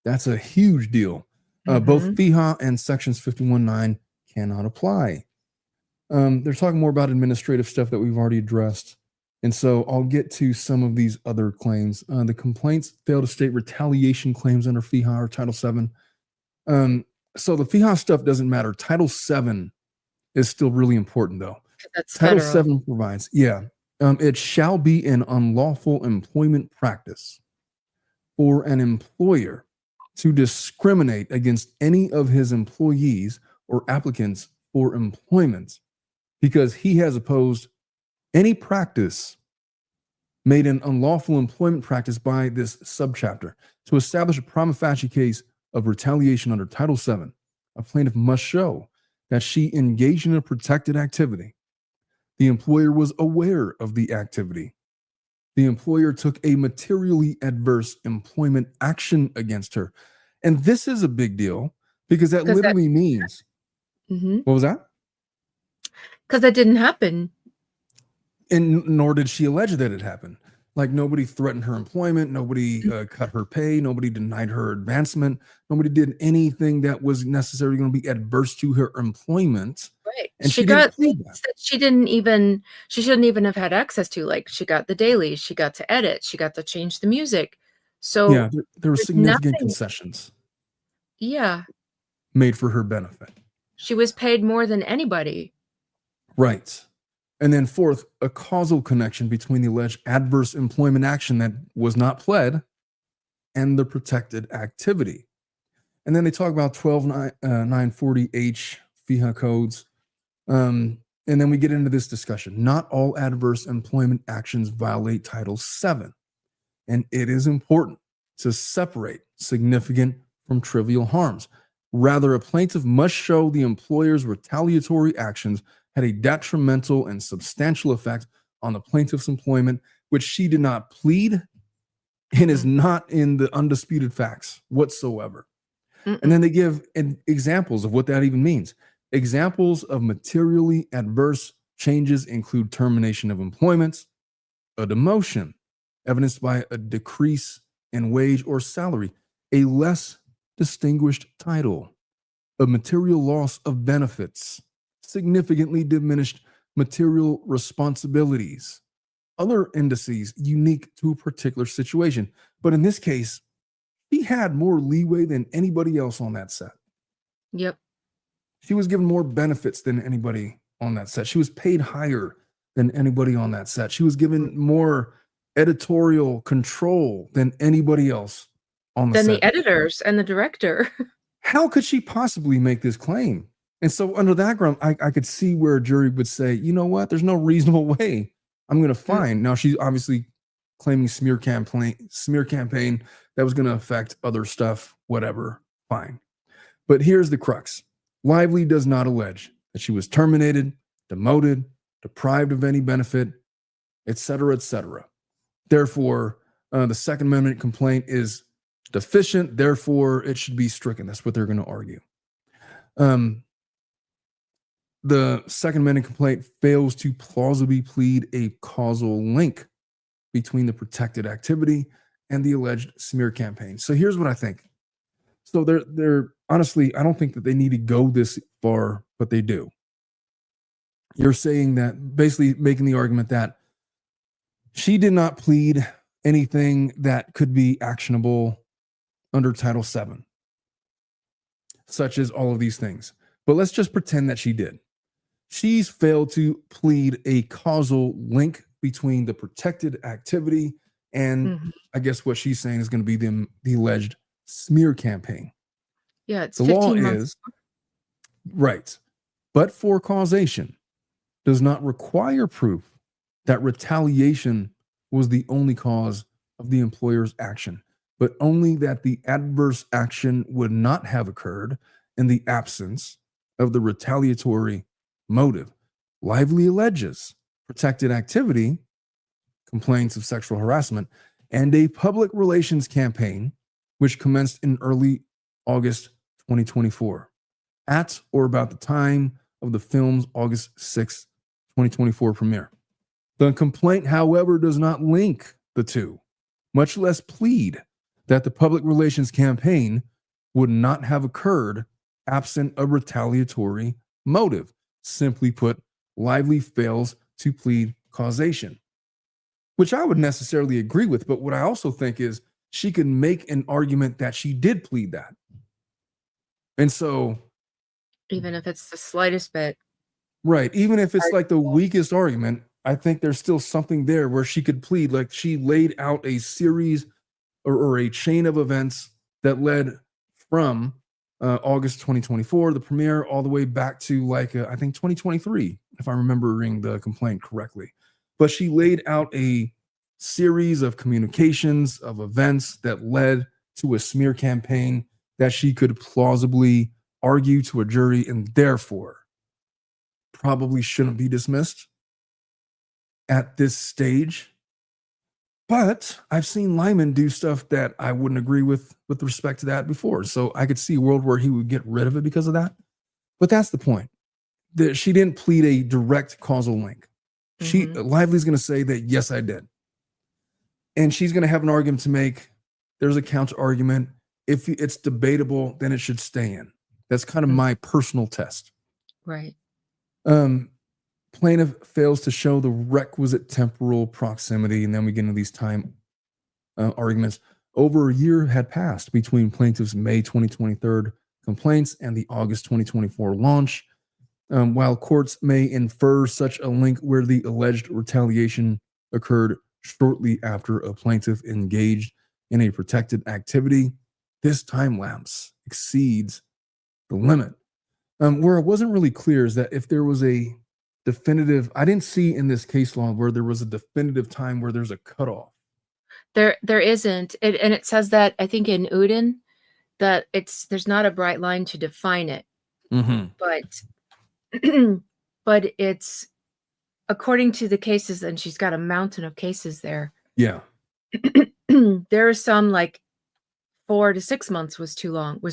That's a huge deal. Both FEHA and sections 519 cannot apply. They're talking more about administrative stuff that we've already addressed. And so I'll get to some of these other claims. The complaints fail to state retaliation claims under FEHA or Title VII. So the FEHA stuff doesn't matter. Title VII is still really important, though.
That's
Title
federal.
VII provides, it shall be an unlawful employment practice for an employer to discriminate against any of his employees or applicants for employment because he has opposed any practice made an unlawful employment practice by this subchapter. To establish a prima facie case of retaliation under Title VII, a plaintiff must show that she engaged in a protected activity. The employer was aware of the activity. The employer took a materially adverse employment action against her. And this is a big deal because that literally means, what was that?
Because that didn't happen.
And nor did she allege that it happened. Like nobody threatened her employment. Nobody cut her pay. Nobody denied her advancement. Nobody did anything that was necessarily going to be adverse to her employment.
Right.
And
she got things that she shouldn't even have had access to. Like she got the dailies, she got to edit, she got to change the music. So
yeah, there were significant concessions.
Yeah.
Made for her benefit.
She was paid more than anybody.
Right. And then fourth, a causal connection between the alleged adverse employment action that was not pled and the protected activity. And then they talk about 12940H FEHA codes. And then we get into this discussion. Not all adverse employment actions violate Title VII. And it is important to separate significant from trivial harms. Rather, a plaintiff must show the employer's retaliatory actions had a detrimental and substantial effect on the plaintiff's employment, which she did not plead and is not in the undisputed facts whatsoever. And then they give examples of what that even means. Examples of materially adverse changes include termination of employment, a demotion, evidenced by a decrease in wage or salary, a less distinguished title, a material loss of benefits, significantly diminished material responsibilities, other indices unique to a particular situation. But in this case, he had more leeway than anybody else on that set.
Yep.
She was given more benefits than anybody on that set. She was paid higher than anybody on that set. She was given more editorial control than anybody else on the set.
Than the editors and the director.
How could she possibly make this claim? And so under that ground, I could see where a jury would say, you know what? There's no reasonable way I'm going to find. Now, she's obviously claiming smear campaign that was going to affect other stuff, whatever, fine. But here's the crux. Lively does not allege that she was terminated, demoted, deprived of any benefit, et cetera, et cetera. Therefore, the Second Amendment complaint is deficient. Therefore, it should be stricken. That's what they're going to argue. the Second Amendment complaint fails to plausibly plead a causal link between the protected activity and the alleged smear campaign. So here's what I think. So they're honestly, I don't think that they need to go this far, but they do. You're saying that, basically making the argument that she did not plead anything that could be actionable under Title VII, such as all of these things. But let's just pretend that she did. She's failed to plead a causal link between the protected activity and I guess what she's saying is going to be the alleged smear campaign.
Yeah, it's
The
15
law
months.
is right, but for causation does not require proof that retaliation was the only cause of the employer's action, but only that the adverse action would not have occurred in the absence of the retaliatory motive. Lively alleges protected activity, complaints of sexual harassment, and a public relations campaign which commenced in early August 2024, at or about the time of the film's August 6, 2024 premiere. The complaint, however, does not link the two, much less plead that the public relations campaign would not have occurred absent a retaliatory motive. Simply put, Lively fails to plead causation, which I would necessarily agree with. But what I also think is she could make an argument that she did plead that. And so,
Even if it's the slightest bit.
right, even if it's like the weakest argument, I think there's still something there where she could plead, like she laid out a series or a chain of events that led from August 2024, the premiere, all the way back to like, I think 2023, if I'm remembering the complaint correctly. But she laid out a series of communications, of events that led to a smear campaign that she could plausibly argue to a jury and therefore probably shouldn't be dismissed at this stage. But I've seen Lyman do stuff that I wouldn't agree with respect to that before. So I could see a world where he would get rid of it because of that. But that's the point. That she didn't plead a direct causal link. Lively's going to say that, yes, I did. And she's going to have an argument to make. There's a counter argument. If it's debatable, then it should stay in. That's kind of my personal test.
Right.
Plaintiff fails to show the requisite temporal proximity, and then we get into these time arguments. Over a year had passed between plaintiff's May 2023 complaints and the August 2024 launch. While courts may infer such a link where the alleged retaliation occurred shortly after a plaintiff engaged in a protected activity, this time lapse exceeds the limit. Where it wasn't really clear is that if there was a definitive, I didn't see in this case law where there was a definitive time where there's a cutoff.
There isn't. And it says that, I think in Uden, that there's not a bright line to define it. But but it's according to the cases, and she's got a mountain of cases there.
Yeah.
There are some like 4 to 6 months was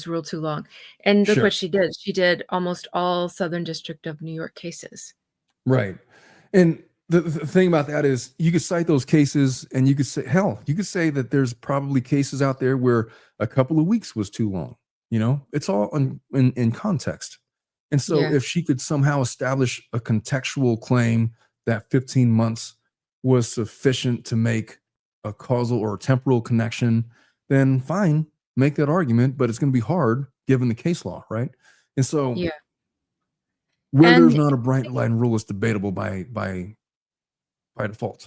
ruled too long. And look what she did. She did almost all Southern District of New York cases.
Right. And the thing about that is you could cite those cases and you could say, hell, you could say that there's probably cases out there where a couple of weeks was too long. You know, it's all in context. And so if she could somehow establish a contextual claim that 15 months was sufficient to make a causal or a temporal connection, then fine, make that argument, but it's going to be hard given the case law, right? And so where there's not a bright line rule, is debatable by default.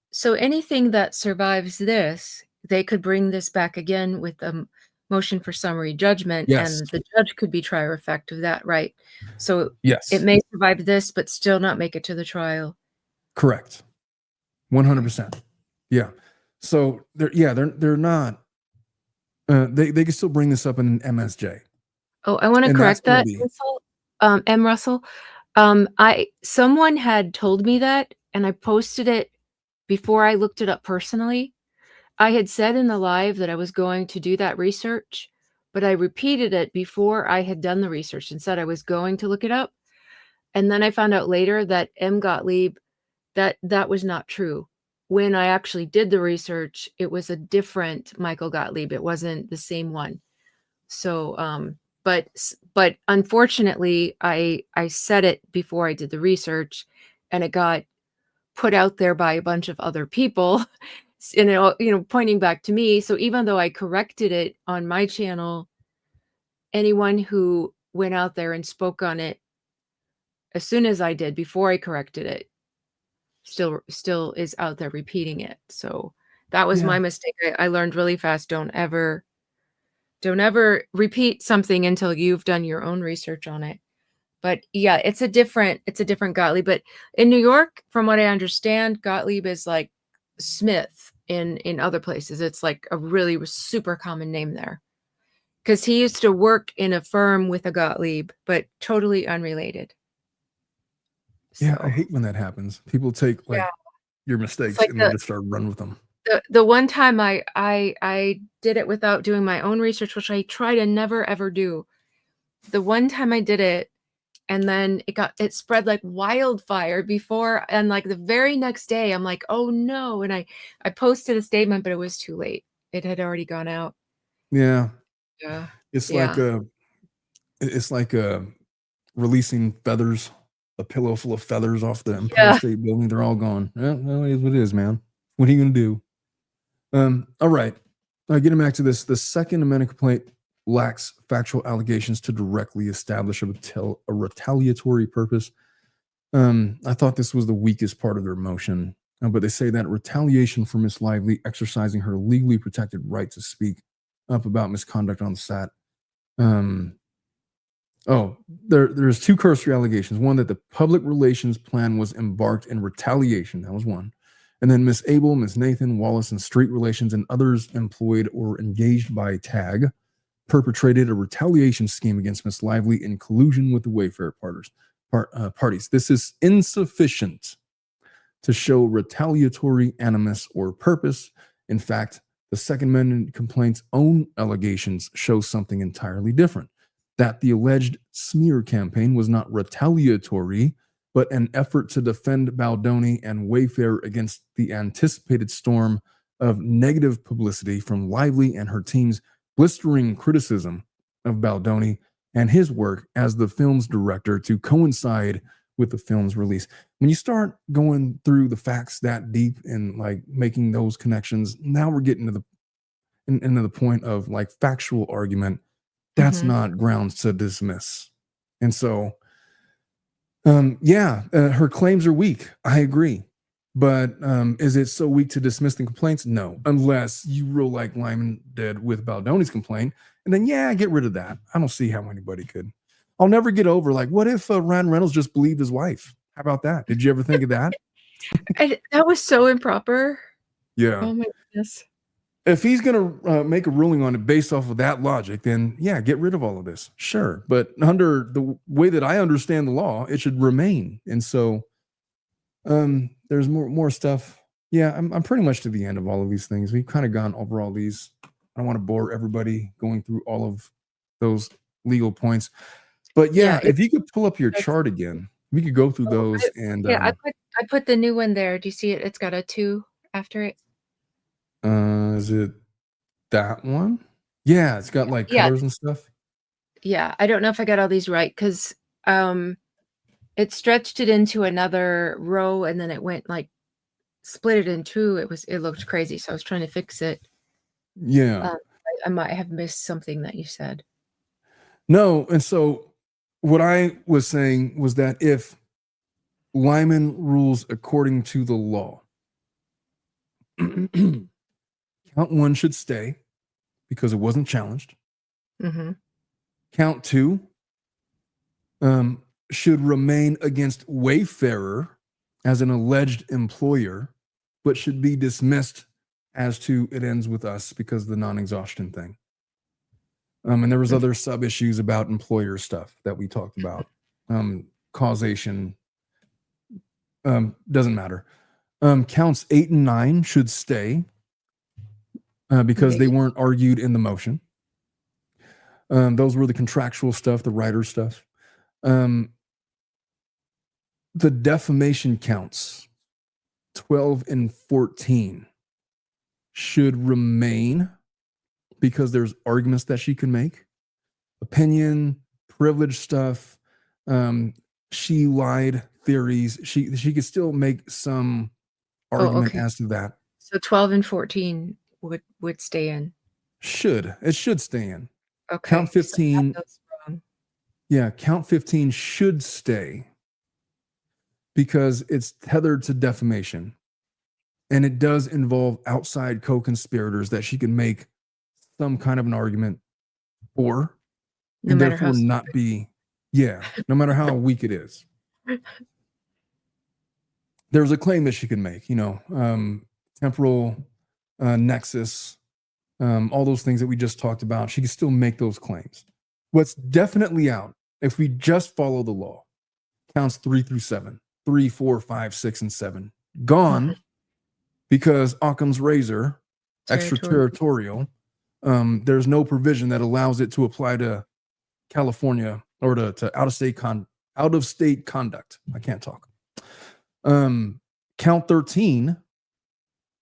So anything that survives this, they could bring this back again with a motion for summary judgment, and the judge could be trier effect of that, right? So it may survive this, but still not make it to the trial.
Correct. 100%. Yeah. So they're not. They can still bring this up in an MSJ.
Oh, I want to correct that. M. Russell. Someone had told me that, and I posted it before I looked it up personally. I had said in the live that I was going to do that research, but I repeated it before I had done the research and said I was going to look it up. And then I found out later that M. Gottlieb, that was not true. When I actually did the research, it was a different Michael Gottlieb. It wasn't the same one. So, but unfortunately, I said it before I did the research, and it got put out there by a bunch of other people, and pointing back to me. So even though I corrected it on my channel, anyone who went out there and spoke on it as soon as I did, before I corrected it, still is out there repeating it. So that was my mistake. I learned really fast. Don't ever repeat something until you've done your own research on it. But yeah, it's a different Gottlieb. But in New York, from what I understand, Gottlieb is like Smith in other places. It's like a really super common name there. Because he used to work in a firm with a Gottlieb, but totally unrelated.
Yeah, I hate when that happens. People take your mistakes and then just start running with them.
The one time I did it without doing my own research, which I try to never ever do. The one time I did it, and then it spread like wildfire before, and like the very next day, I'm like, oh no. And I posted a statement, but it was too late. It had already gone out.
Yeah.
Yeah.
It's like releasing feathers, a pillow full of feathers off the Empire State Building. They're all gone. Well, it is what it is, man. What are you going to do? All right. Getting back to this, the Second Amendment complaint lacks factual allegations to directly establish a retaliatory purpose. I thought this was the weakest part of their motion, but they say that retaliation for Miss Lively exercising her legally protected right to speak up about misconduct on the SAT. There's two cursory allegations. One, that the public relations plan was embarked in retaliation. That was one. And then Miss Abel, Miss Nathan, Wallace, and Street Relations and others employed or engaged by TAG perpetrated a retaliation scheme against Miss Lively in collusion with the Wayfarer parties. This is insufficient to show retaliatory animus or purpose. In fact, the Second Amendment complaint's own allegations show something entirely different, that the alleged smear campaign was not retaliatory, but an effort to defend Baldoni and Wayfarer against the anticipated storm of negative publicity from Lively and her team's blistering criticism of Baldoni and his work as the film's director to coincide with the film's release. When you start going through the facts that deep and like making those connections, now we're getting to the point of like factual argument. That's not grounds to dismiss. And so, her claims are weak. I agree. But is it so weak to dismiss the complaints? No, unless you rule like Lyman did with Baldoni's complaint. And then, get rid of that. I don't see how anybody could. I'll never get over, like, what if Ryan Reynolds just believed his wife? How about that? Did you ever think of that?
That was so improper.
Yeah.
Oh my goodness.
If he's going to make a ruling on it based off of that logic, then get rid of all of this. Sure. But under the way that I understand the law, it should remain. And so there's more stuff. Yeah, I'm pretty much to the end of all of these things. We've kind of gone over all these. I don't want to bore everybody going through all of those legal points. But if you could pull up your chart again, we could go through those.
I put the new one there. Do you see it? It's got a 2 after it.
Is it that one? Yeah, it's got like colors and stuff.
Yeah, I don't know if I got all these right because it stretched it into another row and then it went like split it in 2. It looked crazy, so I was trying to fix it.
Yeah,
I might have missed something that you said.
No, and so what I was saying was that if Lyman rules according to the law, count 1 should stay because it wasn't challenged. Count 2 should remain against Wayfarer as an alleged employer, but should be dismissed as to it ends with us because of the non-exhaustion thing. And there was other sub issues about employer stuff that we talked about. Causation doesn't matter. Counts 8 and 9 should stay because they weren't argued in the motion. Those were the contractual stuff, the writer stuff. the defamation counts 12 and 14 should remain because there's arguments that she can make, opinion, privilege stuff, she lied theories. She could still make some argument as to that.
So 12 and 14 would stay in.
It should stay in.
Okay.
Count 15.
So that's wrong.
Yeah, count 15 should stay because it's tethered to defamation. And it does involve outside co-conspirators that she can make some kind of an argument for, and therefore not be, no matter how weak it is. There's a claim that she can make, temporal nexus, all those things that we just talked about. She can still make those claims. What's definitely out, if we just follow the law, counts 3 through 7, 3, 4, 5, 6, and 7, gone because Occam's razor, extraterritorial, there's no provision that allows it to apply to California or to out-of-state conduct. I can't talk. Count 13,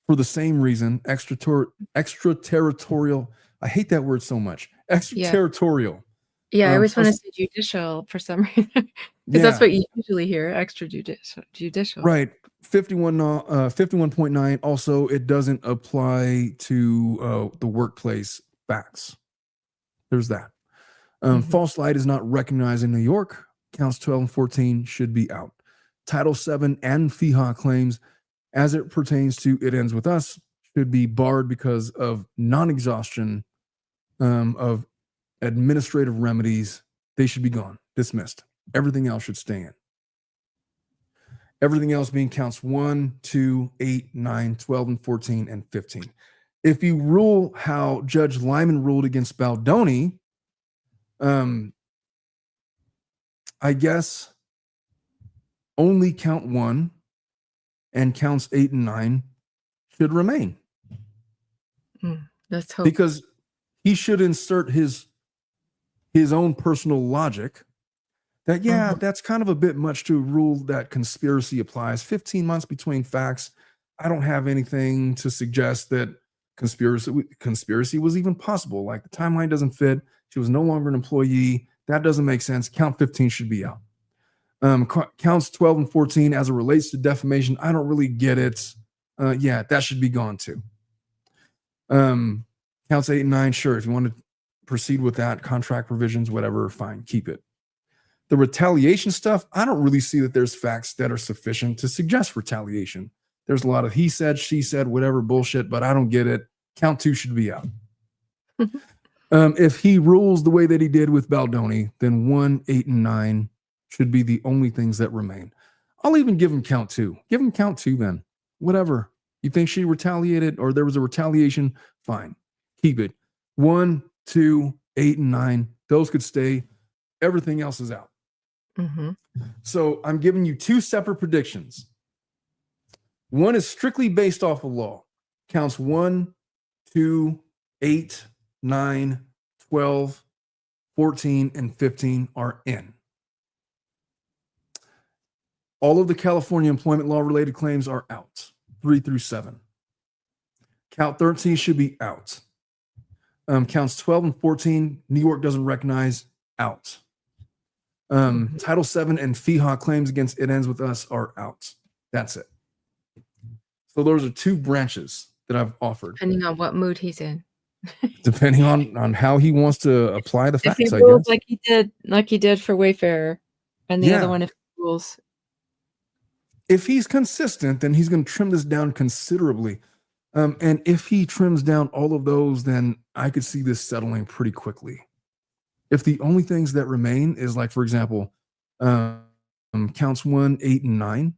for the same reason, extraterritorial. I hate that word so much. Extraterritorial.
Yeah, I always want to say judicial for some reason, because that's what you usually hear, extrajudicial.
Right. 51.9. Also, it doesn't apply to the workplace facts. There's that. False light is not recognized in New York. Counts 12 and 14 should be out. Title 7 and FEHA claims, as it pertains to It Ends With Us, should be barred because of non-exhaustion of administrative remedies. They should be gone, dismissed. Everything else should stay in. Everything else being counts 1, 2, 8, 9, 12, and 14, and 15. If you rule how Judge Lyman ruled against Baldoni, I guess only count 1 and counts 8 and 9 should remain.
Let's hope.
Because he should insert his own personal logic that, that's kind of a bit much to rule that conspiracy applies. 15 months between facts. I don't have anything to suggest that conspiracy was even possible. Like, the timeline doesn't fit. She was no longer an employee. That doesn't make sense. Count 15 should be out. Counts 12 and 14 as it relates to defamation, I don't really get it. That should be gone too. Counts 8 and 9, sure. If you want to proceed with that, contract provisions, whatever, fine, keep it. The retaliation stuff, I don't really see that there's facts that are sufficient to suggest retaliation. There's a lot of he said, she said, whatever bullshit, but I don't get it. Count 2 should be out. If he rules the way that he did with Baldoni, then 1, 8, and 9 should be the only things that remain. I'll even give him count 2. Give him count 2 then. Whatever. You think she retaliated or there was a retaliation? Fine. Keep it. 1, 2, 8, and 9. Those could stay. Everything else is out. So I'm giving you 2 separate predictions. One is strictly based off of law. Counts 1, 2, 8, 9, 12, 14, and 15 are in. All of the California employment law related claims are out, 3 through 7. Count 13 should be out. Counts 12 and 14, New York doesn't recognize, out. Title 7 and FEHA claims against It Ends With Us are out. That's it. So those are 2 branches that I've offered.
Depending on what mood he's in.
Depending on how he wants to apply the facts,
if he
I
rules
guess.
like he did for Wayfarer, and the other one, if he rules.
If he's consistent, then he's going to trim this down considerably. And if he trims down all of those, then I could see this settling pretty quickly. If the only things that remain is, like, for example, counts 1, 8, and 9,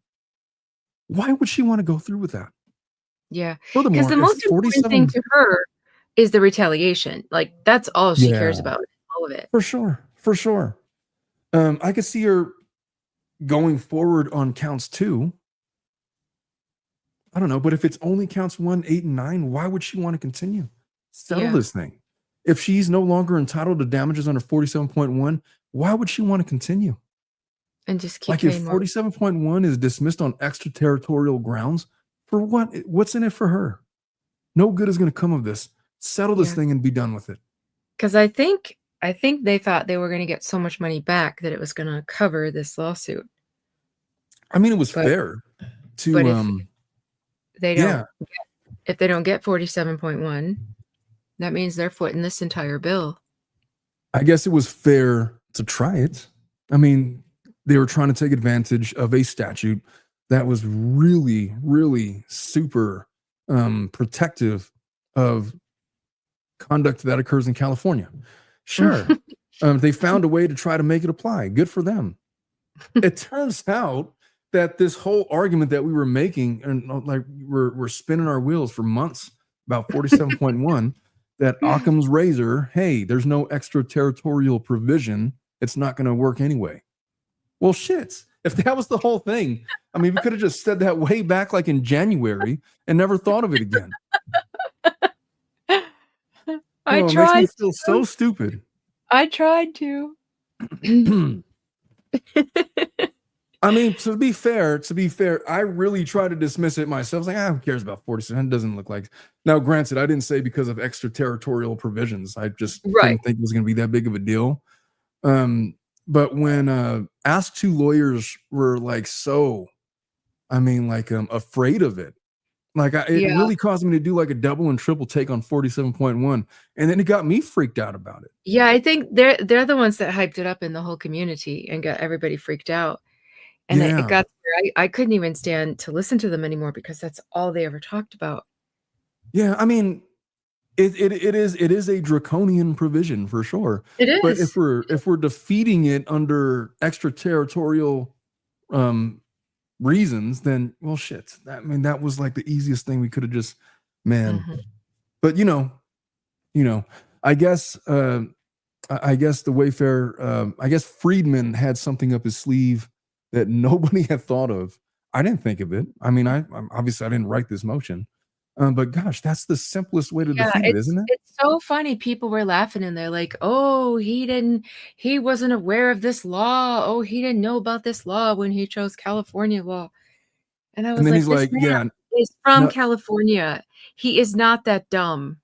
why would she want to go through with that?
Yeah.
Furthermore,
because the most important thing to her is the retaliation. Like, that's all she cares about. All of it.
For sure. For sure. I could see her going forward on counts 2. I don't know, but if it's only counts 1, 8, and 9, why would she want to continue? Settle this thing. If she's no longer entitled to damages under 47.1, why would she want to continue?
And just keep
Like if
paying more.
47.1 is dismissed on extraterritorial grounds, for what? What's in it for her? No good is going to come of this. Settle this thing and be done with it.
Because I think they thought they were going to get so much money back that it was going to cover this lawsuit.
I mean, it was fair to,
but if they don't,
yeah.
if they don't get 47.1, that means they're footing this entire bill.
I guess it was fair to try it. I mean, they were trying to take advantage of a statute that was really, really super protective of conduct that occurs in California. Sure. They found a way to try to make it apply. Good for them. It turns out that this whole argument that we were making, and like we're spinning our wheels for months about 47.1, that Occam's razor, hey, there's no extraterritorial provision, it's not going to work anyway. Well, shit. If that was the whole thing, I mean, we could have just said that way back like in January and never thought of it again.
I tried.
It makes me feel so stupid.
I tried to.
I mean, to be fair, I really try to dismiss it myself. Like, who cares about 47? It doesn't look like. Now, granted, I didn't say because of extraterritorial provisions. I just didn't think it was going to be that big of a deal. But when Ask Two lawyers were like afraid of it, like it really caused me to do like a double and triple take on 47.1, and then it got me freaked out about it.
Yeah, I think they're the ones that hyped it up in the whole community and got everybody freaked out. And it got where I couldn't even stand to listen to them anymore because that's all they ever talked about.
Yeah, I mean, it is a draconian provision for sure.
It is.
But if we're defeating it under extraterritorial reasons, then well, shit. I mean, that was like the easiest thing we could have just, man. Mm-hmm. But I guess the Wayfarer, I guess Friedman had something up his sleeve that nobody had thought of. I didn't think of it. I mean, I'm obviously I didn't write this motion. But gosh, that's the simplest way to defeat it, isn't it?
It's so funny. People were laughing and they're like, oh, he wasn't aware of this law. Oh, he didn't know about this law when he chose California law. And I was
he's like,
he's from California. He is not that dumb.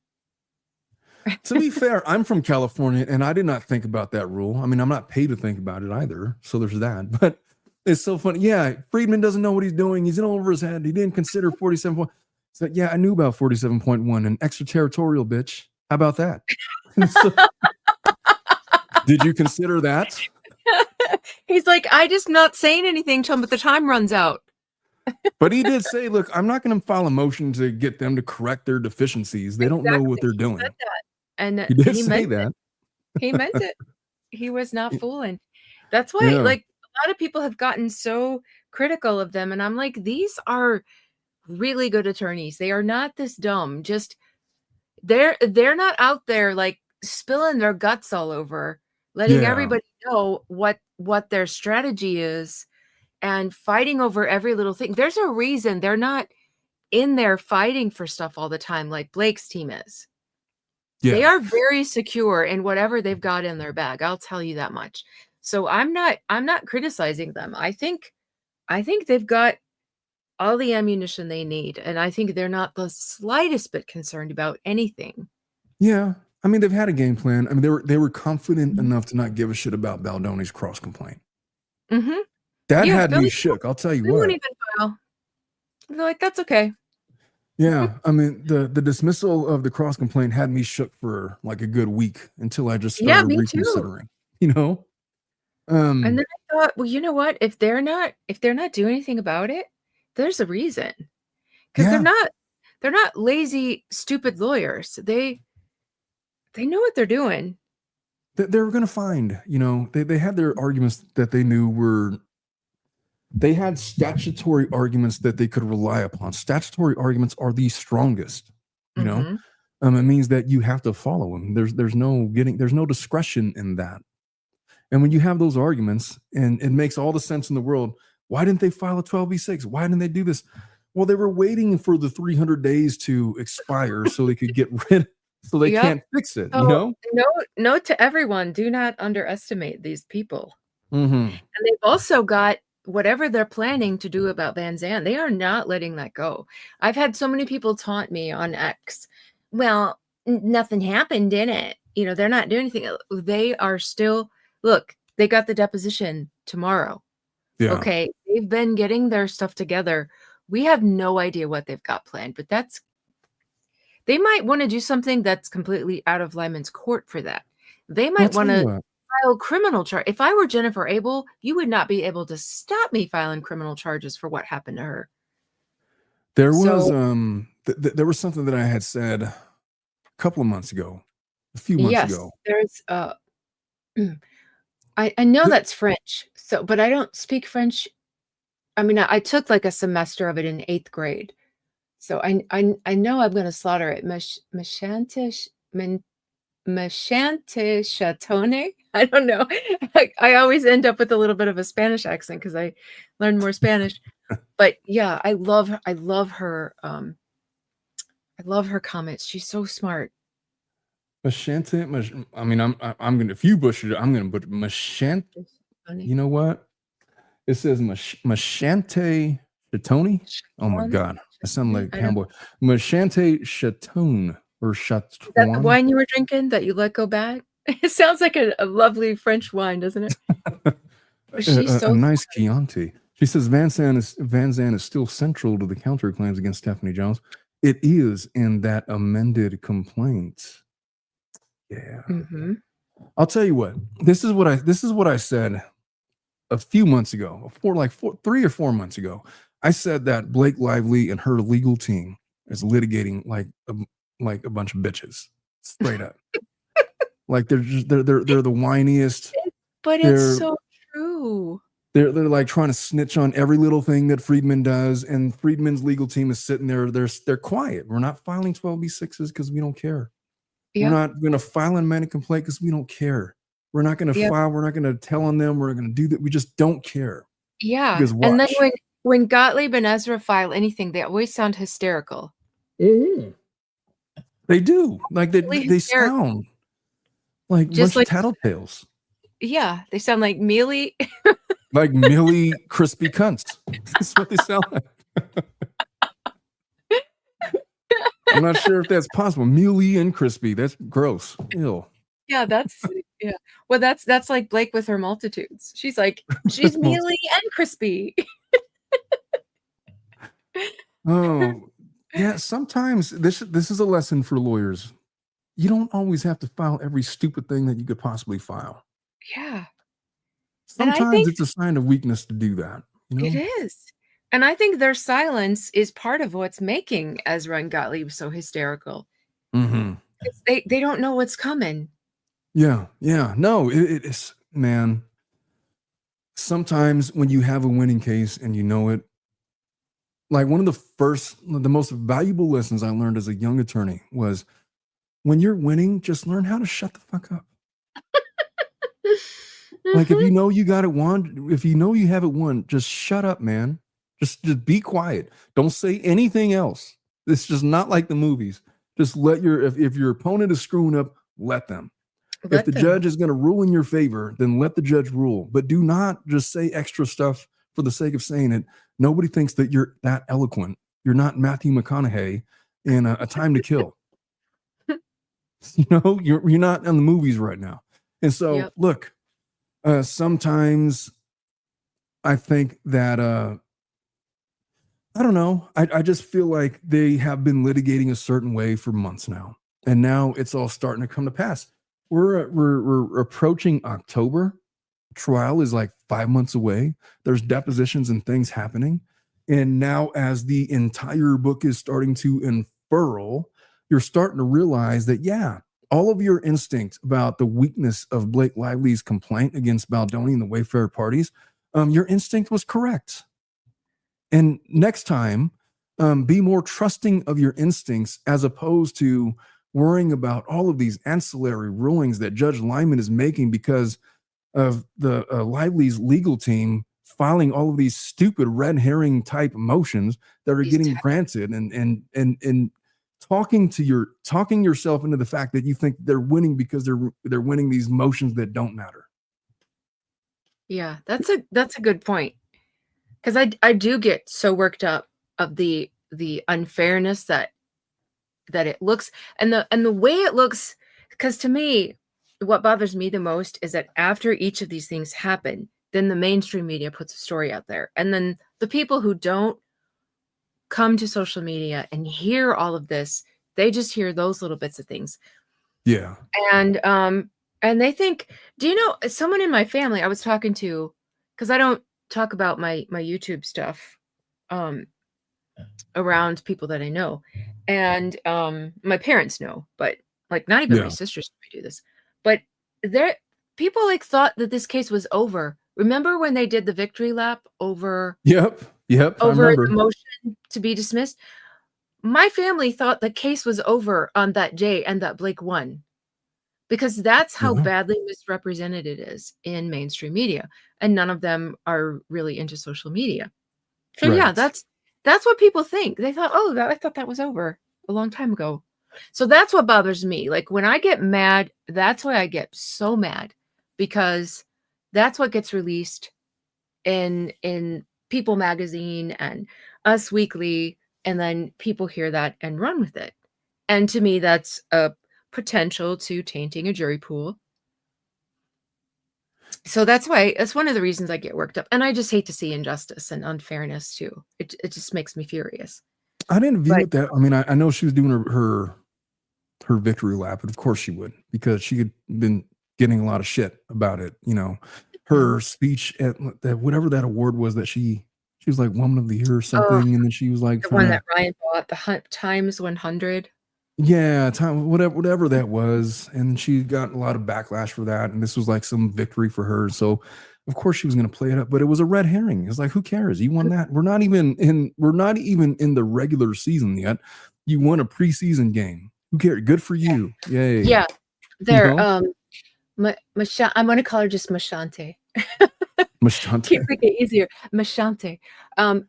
To be fair, I'm from California and I did not think about that rule. I mean, I'm not paid to think about it either. So there's that. But it's so funny. Yeah, Friedman doesn't know what he's doing. He's in all over his head. He didn't consider 47. So yeah, I knew about 47.1 and extraterritorial, bitch. How about that? Did you consider that?
He's like, I just not saying anything till the time runs out.
But he did say, look, I'm not going to file a motion to get them to correct their deficiencies. They don't know what they're doing.
He said that. And
he did say that.
He meant it. He was not fooling. That's why like a lot of people have gotten so critical of them. And I'm like, these are really good attorneys. They are not this dumb. Just they're not out there like spilling their guts all over, letting everybody know what their strategy is and fighting over every little thing. There's a reason they're not in there fighting for stuff all the time like Blake's team is. They are very secure in whatever they've got in their bag. I'll tell you that much. So I'm not criticizing them. I think they've got all the ammunition they need. And I think they're not the slightest bit concerned about anything.
Yeah. I mean, they've had a game plan. I mean, they were confident enough to not give a shit about Baldoni's cross complaint.
Mm-hmm.
That had me shook. I'll tell you what.
Won't even file. They're like, that's okay.
Yeah. I mean, the dismissal of the cross complaint had me shook for like a good week until I just started reconsidering, And
then I thought, well, you know what? If they're not doing anything about it, there's a reason, because they're not lazy, stupid lawyers. They know what they're doing.
They were going to find, they had their arguments that they knew they had statutory arguments that they could rely upon. Statutory arguments are the strongest, you know? It means that you have to follow them. There's no discretion in that. And when you have those arguments, and it makes all the sense in the world, why didn't they file a 12B6? Why didn't they do this? Well, they were waiting for the 300 days to expire so they could get rid, so they can't fix it,
Note to everyone, do not underestimate these people.
Mm-hmm.
And they've also got whatever they're planning to do about Van Zandt. They are not letting that go. I've had so many people taunt me on X. Well, nothing happened, did it? You know, they're not doing anything. They are still, look, they got the deposition tomorrow.
Yeah.
Okay. They've been getting their stuff together. We have no idea what they've got planned, but they might want to do something that's completely out of Lyman's court for that. They might want to file criminal charge. If I were Jennifer Abel, you would not be able to stop me filing criminal charges for what happened to her.
There was there was something that I had said a couple of months ago, a few months ago.
There's I know that's French, so but I don't speak French. I mean, I took like a semester of it in 8th grade. So I know I'm going to slaughter it. Machante Chatone. I don't know. I always end up with a little bit of a Spanish accent because I learned more Spanish. But yeah, I love her. I love her comments. She's so smart.
Machante. I mean, I'm gonna, if you butcher it, I'm gonna put Machante. You know what? It says Machante Chatone. Oh my God, I sound like cowboy. Machante Chatone or Chatone.
Is that the wine you were drinking that you let go bad? It sounds like a lovely French wine, doesn't it?
She's so a nice Chianti. She says Van Zandt is still central to the counterclaims against Stephanie Jones. It is in that amended complaint. Yeah.
Mm-hmm.
I'll tell you what. This is what I said a few months ago, 3 or 4 months ago. I said that Blake Lively and her legal team is litigating like a bunch of bitches, straight up. Like they're the whiniest.
But it's so true.
They're like trying to snitch on every little thing that Friedman does, and Friedman's legal team is sitting there. They're quiet. We're not filing 12B6s because we don't care. Yeah. We're not going to file an amended complaint because we don't care. We're not going to file. We're not going to tell on them. We're not going to do that. We just don't care.
Yeah. And then when Gottlieb and Ezra file anything, they always sound hysterical.
Mm-hmm. They do. Like they sound like just like tattletales.
Yeah, they sound like mealy.
Like mealy, crispy cunts. That's what they sound like. I'm not sure if that's possible. Mealy and crispy. That's gross. Ew.
Yeah, yeah. Well, that's like Blake with her multitudes. She's mealy and crispy.
Oh, yeah. Sometimes this is a lesson for lawyers. You don't always have to file every stupid thing that you could possibly file.
Yeah.
Sometimes it's a sign of weakness to do that. You know?
It is. And I think their silence is part of what's making Ezra and Gottlieb so hysterical.
Mm-hmm.
They don't know what's coming.
Yeah. Yeah. No, it is, man. Sometimes when you have a winning case and you know it, like one of the most valuable lessons I learned as a young attorney was when you're winning, just learn how to shut the fuck up. Like if you know you got it won, if you know you have it won, just shut up, man. Just be quiet. Don't say anything else. It's just not like the movies. Just let if your opponent is screwing up, let them. If the judge is going to rule in your favor, then let the judge rule. But do not just say extra stuff for the sake of saying it. Nobody thinks that you're that eloquent. You're not Matthew McConaughey in A Time to Kill. You know, you're not in the movies right now. And so, look, sometimes I think that I don't know. I just feel like they have been litigating a certain way for months now, and now it's all starting to come to pass. We're approaching October. Trial is like 5 months away. There's depositions and things happening, and now as the entire book is starting to unfurl, you're starting to realize that all of your instincts about the weakness of Blake Lively's complaint against Baldoni and the Wayfarer parties, your instinct was correct. And next time, be more trusting of your instincts as opposed to worrying about all of these ancillary rulings that Judge Lyman is making because of the Lively's legal team filing all of these stupid red herring type motions that are getting granted and talking yourself into the fact that you think they're winning because they're winning these motions that don't matter.
Yeah, that's a good point. Because I do get so worked up of the unfairness that it looks, and the way it looks. Because to me, what bothers me the most is that after each of these things happen, then the mainstream media puts a story out there, and then the people who don't come to social media and hear all of this, they just hear those little bits of things.
Yeah.
And they think, do you know someone in my family I was talking to, because I don't talk about my YouTube stuff around people that I know. And my parents know, but like not even my
Yeah.
sisters do this. But there people like thought that this case was over. Remember when they did the victory lap over
Yep. I
the
remember.
motion to be dismissed? My family thought the case was over on that day and that Blake won, because that's how
Yeah.
badly misrepresented it is in mainstream media, and none of them are really into social media. So yeah,
Right.
that's what people think. They thought, oh, I thought that was over a long time ago. So that's what bothers me. Like when I get mad, that's why I get so mad, because that's what gets released in People Magazine and Us Weekly, and then people hear that and run with it. And to me, that's a potential to tainting a jury pool. So that's one of the reasons I get worked up. And I just hate to see injustice and unfairness too. It just makes me furious.
I didn't view
But
it that. I mean, I know she was doing her victory lap, but of course she would, because she had been getting a lot of shit about it. You know, her speech at that whatever that award was that she was like Woman of the Year or something, and then she was like
the one
trying
that
to,
Ryan bought, the Times 100.
yeah, time whatever that was, and she got a lot of backlash for that, and this was like some victory for her. So of course she was going to play it up, but it was a red herring. It's like, who cares? You won that. We're not even in the regular season yet. You won a preseason game. Who cares? Good for you. Yay.
Yeah,
You
they're
know?
I'm going to call her just Mashante.
Mashante.
Keep make it easier. Mashante.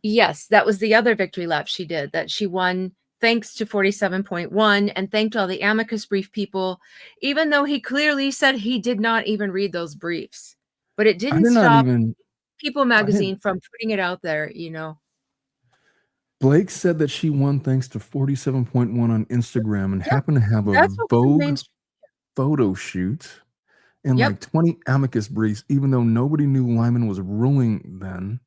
Yes, that was the other victory lap she did, that she won thanks to 47.1, and thanked all the amicus brief people, even though he clearly said he did not even read those briefs. But it
I
didn't
did not
stop
even.
People
I didn't.
Magazine from putting it out there, you know.
Blake said that she won thanks to 47.1 on Instagram and
Yep,
happened to have a
that's what was in
Vogue
mainstream.
photo shoot and
Yep.
like 20 amicus briefs, even though nobody knew Lyman was ruling then.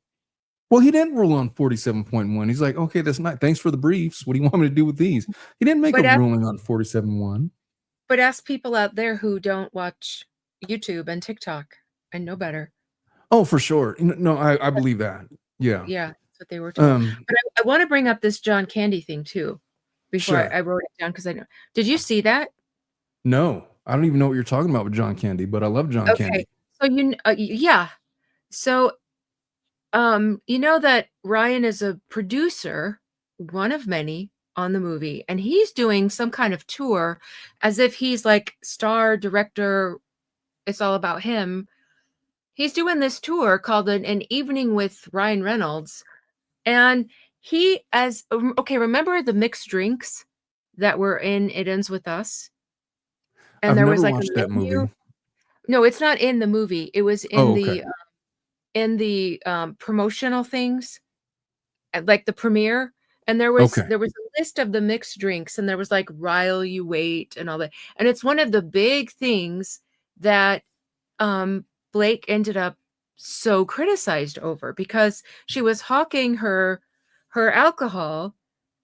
Well, he didn't rule on 47.1. He's like, okay, that's not. Thanks for the briefs. What do you want me to do with these? He didn't make a ruling on 47.1.
But ask people out there who don't watch YouTube and TikTok and know better.
Oh, for sure. No, I believe that. Yeah.
Yeah, that's what they were told. But I want to bring up this John Candy thing too, before
Sure.
I wrote it down, because I know. Did you see that?
No, I don't even know what you're talking about with John Candy, but I love John
Okay,
Candy.
so yeah. So you know that Ryan is a producer, one of many, on the movie, and he's doing some kind of tour as if he's like star director. It's all about him. He's doing this tour called an evening with Ryan Reynolds, and he okay, remember the mixed drinks that were in It Ends With Us? And
I've
there was
never
like a
watched that
menu.
movie.
No, it's not in the movie. It was
Oh, okay.
in the promotional things, at like the premiere. And there was
Okay.
a list of the mixed drinks, and there was like Rile You Wait and all that. And it's one of the big things that Blake ended up so criticized over, because she was hawking her alcohol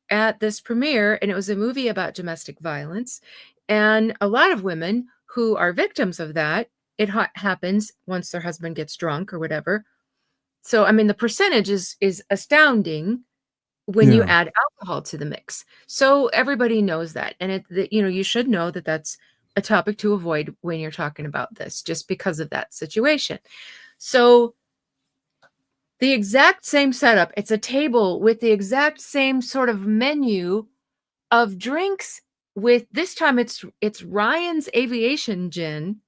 at this premiere, and it was a movie about domestic violence, and a lot of women who are victims of that, it happens once their husband gets drunk or whatever. So I mean, the percentage is astounding when you
Yeah.
add alcohol to the mix. So everybody knows that, and you should know that that's a topic to avoid when you're talking about this, just because of that situation. So the exact same setup, it's a table with the exact same sort of menu of drinks, with this time it's Ryan's Aviation Gin,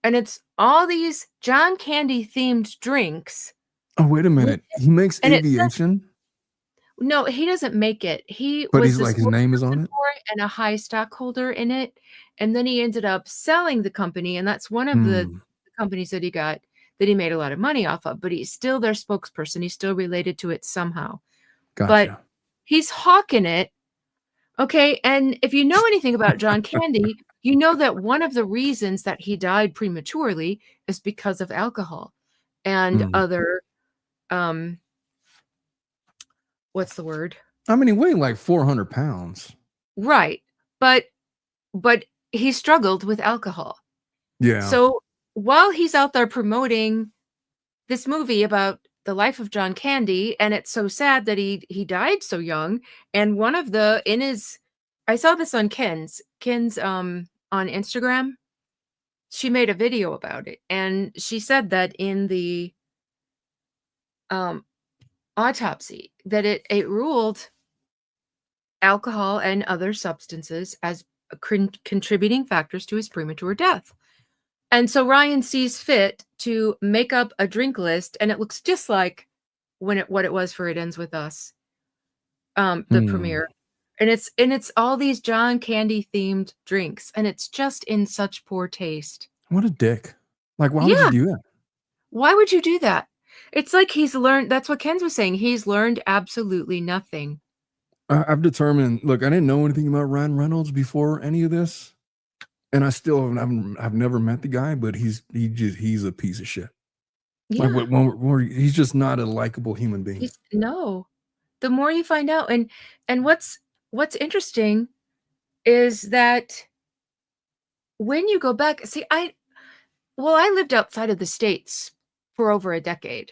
and it's all these John Candy themed drinks.
Oh, wait a minute. He makes
And it says,
Aviation,
no, he doesn't make it. He
but
was
he's
the
like his name is on
spokesperson
it.
for it and a high stockholder in it. And then he ended up selling the company. And that's one of the
Hmm.
companies that that he made a lot of money off of, but he's still their spokesperson. He's still related to it somehow.
Gotcha.
But he's hawking it. Okay. And if you know anything about John Candy, you know that one of the reasons that he died prematurely is because of alcohol and other, what's the word?
I mean, he weighed like 400 pounds.
Right. But he struggled with alcohol.
Yeah.
So while he's out there promoting this movie about the life of John Candy, and it's so sad that he died so young. And one of I saw this on Ken's on Instagram. She made a video about it, and she said that in the autopsy that it ruled alcohol and other substances as contributing factors to his premature death. And so Ryan sees fit to make up a drink list, and it looks just like what it was for It Ends With Us, the premiere. And it's all these John Candy themed drinks, and it's just in such poor taste.
What a dick. Like, why would you do that?
Why would you do that? It's like he's learned, that's what Ken was saying. He's learned absolutely nothing.
I've determined, look, I didn't know anything about Ryan Reynolds before any of this. And I still I've never met the guy, but he's a piece of shit.
Yeah.
Like he's just not a likable human being.
No. The more you find out, and what's interesting is that when you go back, see, I lived outside of the States for over a decade.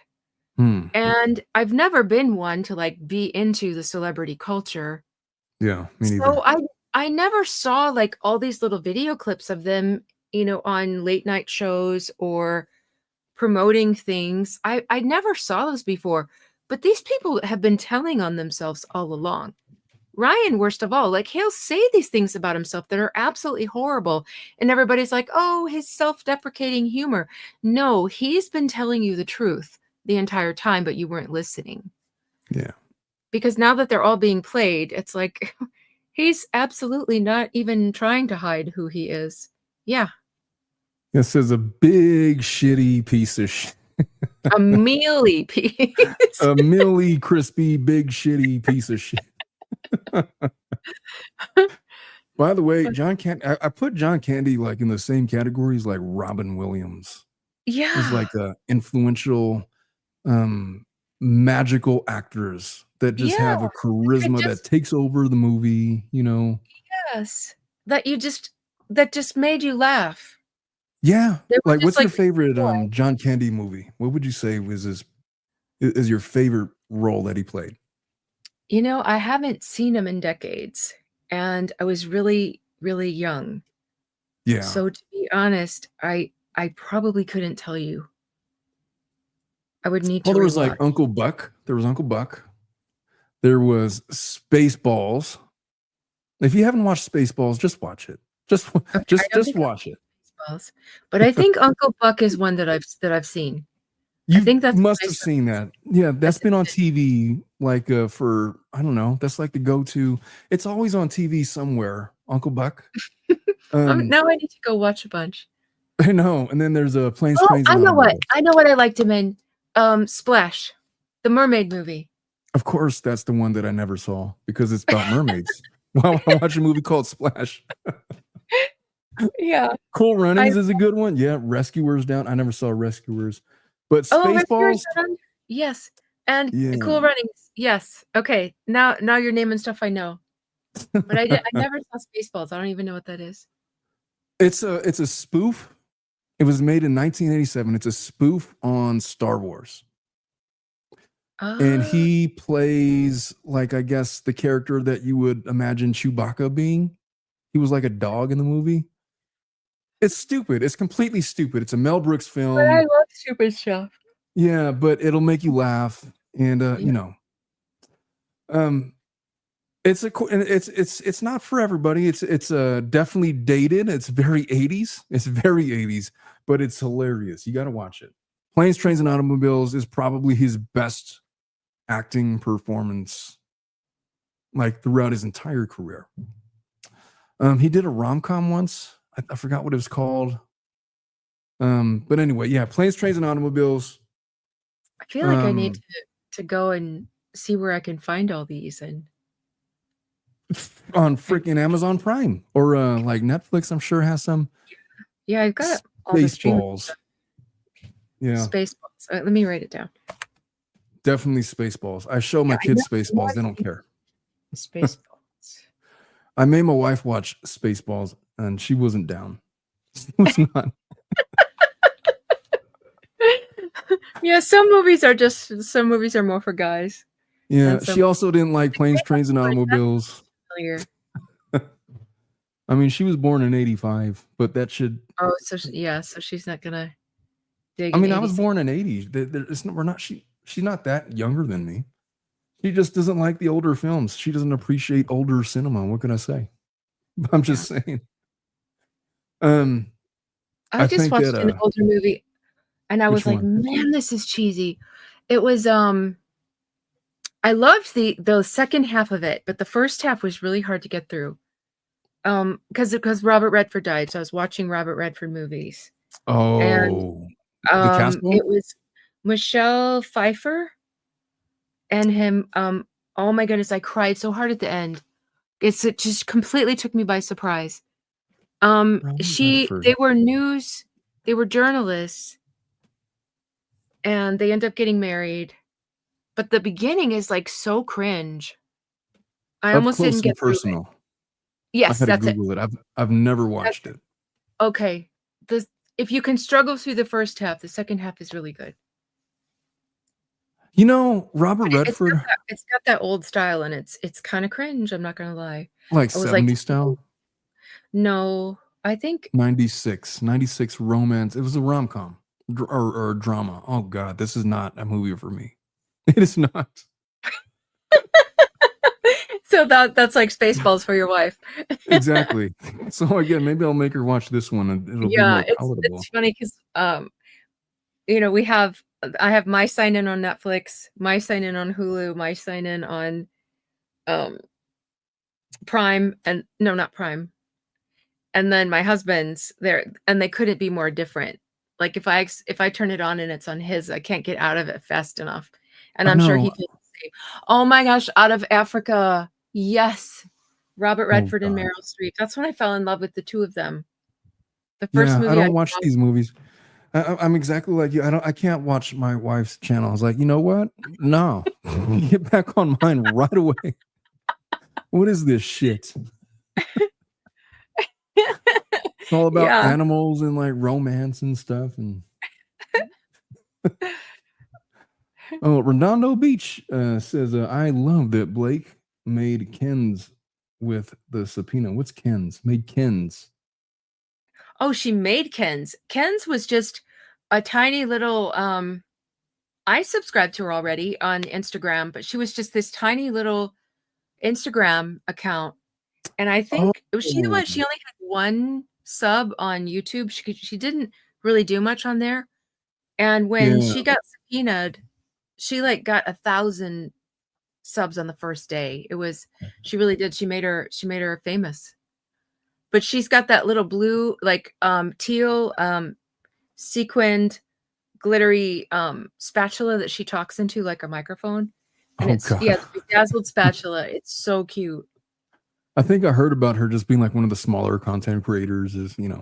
And I've never been one to like be into the celebrity culture.
Yeah, me neither.
So I never saw like all these little video clips of them, on late night shows or promoting things. I never saw those before, but these people have been telling on themselves all along. Ryan, worst of all, like he'll say these things about himself that are absolutely horrible. And everybody's like, oh, his self-deprecating humor. No, he's been telling you the truth the entire time, but you weren't listening. Yeah. Because now that they're all being played, it's like he's absolutely not even trying to hide who he is. Yeah.
This is a big shitty piece of shit.
A mealy piece.
A mealy, crispy, big shitty piece of shit. By the way, John Candy, I put John Candy like in the same categories like Robin Williams.
Yeah.
He's like influential, magical actors that just have a charisma that takes over the movie, Yes.
That just made you laugh.
Yeah. Like, what's your favorite John Candy movie? What would you say is your favorite role that he played?
I haven't seen him in decades, and I was really, really young.
Yeah.
So to be honest, I probably couldn't tell you. I would need to.
Well, there was like Uncle Buck. There was Uncle Buck. There was Spaceballs. If you haven't watched Spaceballs, just watch it. Just watch it.
Spaceballs. But I think Uncle Buck is one that I've seen.
You must have seen that. Yeah, that's been on TV like for, I don't know, that's like the go-to. It's always on TV somewhere, Uncle Buck.
Now I need to go watch a bunch.
I know. And then there's a Planes, Trains,
I know what I liked him in. Splash, the mermaid movie.
Of course, that's the one that I never saw because it's about mermaids. Well, I watched a movie called Splash.
Yeah.
Cool Runnings is a good one. Yeah, Rescuers Down. I never saw Rescuers. But Spaceballs.
Yes. And Cool Runnings. Yes. Okay. Now you're naming stuff I know. But I never saw Spaceballs. I don't even know what that is.
It's a spoof. It was made in 1987. It's a spoof on Star Wars. And he plays like, I guess, the character that you would imagine Chewbacca being. He was like a dog in the movie. It's stupid. It's completely stupid. It's a Mel Brooks film.
But I love stupid stuff.
Yeah, but it'll make you laugh, and it's not for everybody. It's definitely dated. It's very 80s. It's very 80s, but it's hilarious. You got to watch it. Planes, Trains, and Automobiles is probably his best acting performance, like throughout his entire career. He did a rom-com once. I forgot what it was called. But anyway, yeah, planes, trains, and automobiles.
I feel like I need to go and see where I can find all these and
on freaking Amazon Prime or like Netflix. I'm sure has some.
Yeah, I've got all the streaming
Spaceballs. Yeah,
Spaceballs. Let me write it down.
definitely Spaceballs. I show my kids Spaceballs. They don't care.
Spaceballs.
I made my wife watch Spaceballs, and she wasn't down. She was not.
Yeah, some movies are more for guys.
Yeah, she also didn't like planes, trains, and automobiles. I mean, she was born in '85, but that should.
Oh, so she's not gonna dig.
I mean, I was born in '80s. We're not. She's not that younger than me. She just doesn't like the older films. She doesn't appreciate older cinema. What can I say? I'm just saying.
I just watched an older movie, and I was like, man, this is cheesy. It was I loved the second half of it, but the first half was really hard to get through. Because Robert Redford died, so I was watching Robert Redford movies.
Oh,
and
the cast
it was Michelle Pfeiffer and him. Oh my goodness, I cried so hard at the end. It just completely took me by surprise. They were journalists, and they end up getting married. But the beginning is like so cringe. I almost didn't get
personal.
Through it. Yes, that's it.
I've never watched it.
Okay, if you can struggle through the first half, the second half is really good.
You know, Robert Redford.
It's got that old style, and it's kind of cringe. I'm not gonna lie.
Like 70s style.
No, I think
96 romance. It was a rom-com or drama. Oh God, this is not a movie for me. It is not.
So that's like Spaceballs for your wife.
Exactly. So again, maybe I'll make her watch this one, and it'll be more palatable.
It's funny because I have my sign in on Netflix, my sign in on Hulu, my sign in on Prime, and no, not Prime. And then my husband's there, and they couldn't be more different. Like if I turn it on and it's on his, I can't get out of it fast enough. And I'm sure he feels the same. Oh my gosh, Out of Africa. Yes. Robert Redford and Meryl Streep. That's when I fell in love with the two of them. The first movie.
I don't watch these movies. I'm exactly like you. I can't watch my wife's channel. I was like, you know what? No. Get back on mine right away. What is this shit? It's all about animals and like romance and stuff. And Redondo Beach says, I love that Blake made Ken's with the subpoena. What's Ken's? Made Ken's.
Oh, she made Ken's. Ken's was just a tiny little I subscribed to her already on Instagram, but she was just this tiny little Instagram account. And I think was she the one? She only had one sub on YouTube. She didn't really do much on there. And when she got subpoenaed, she like got 1,000 subs on the first day. She really did. She made her famous. But she's got that little blue, like teal, sequined, glittery spatula that she talks into like a microphone. And it's bedazzled spatula. It's so cute.
I think I heard about her just being like one of the smaller content creators.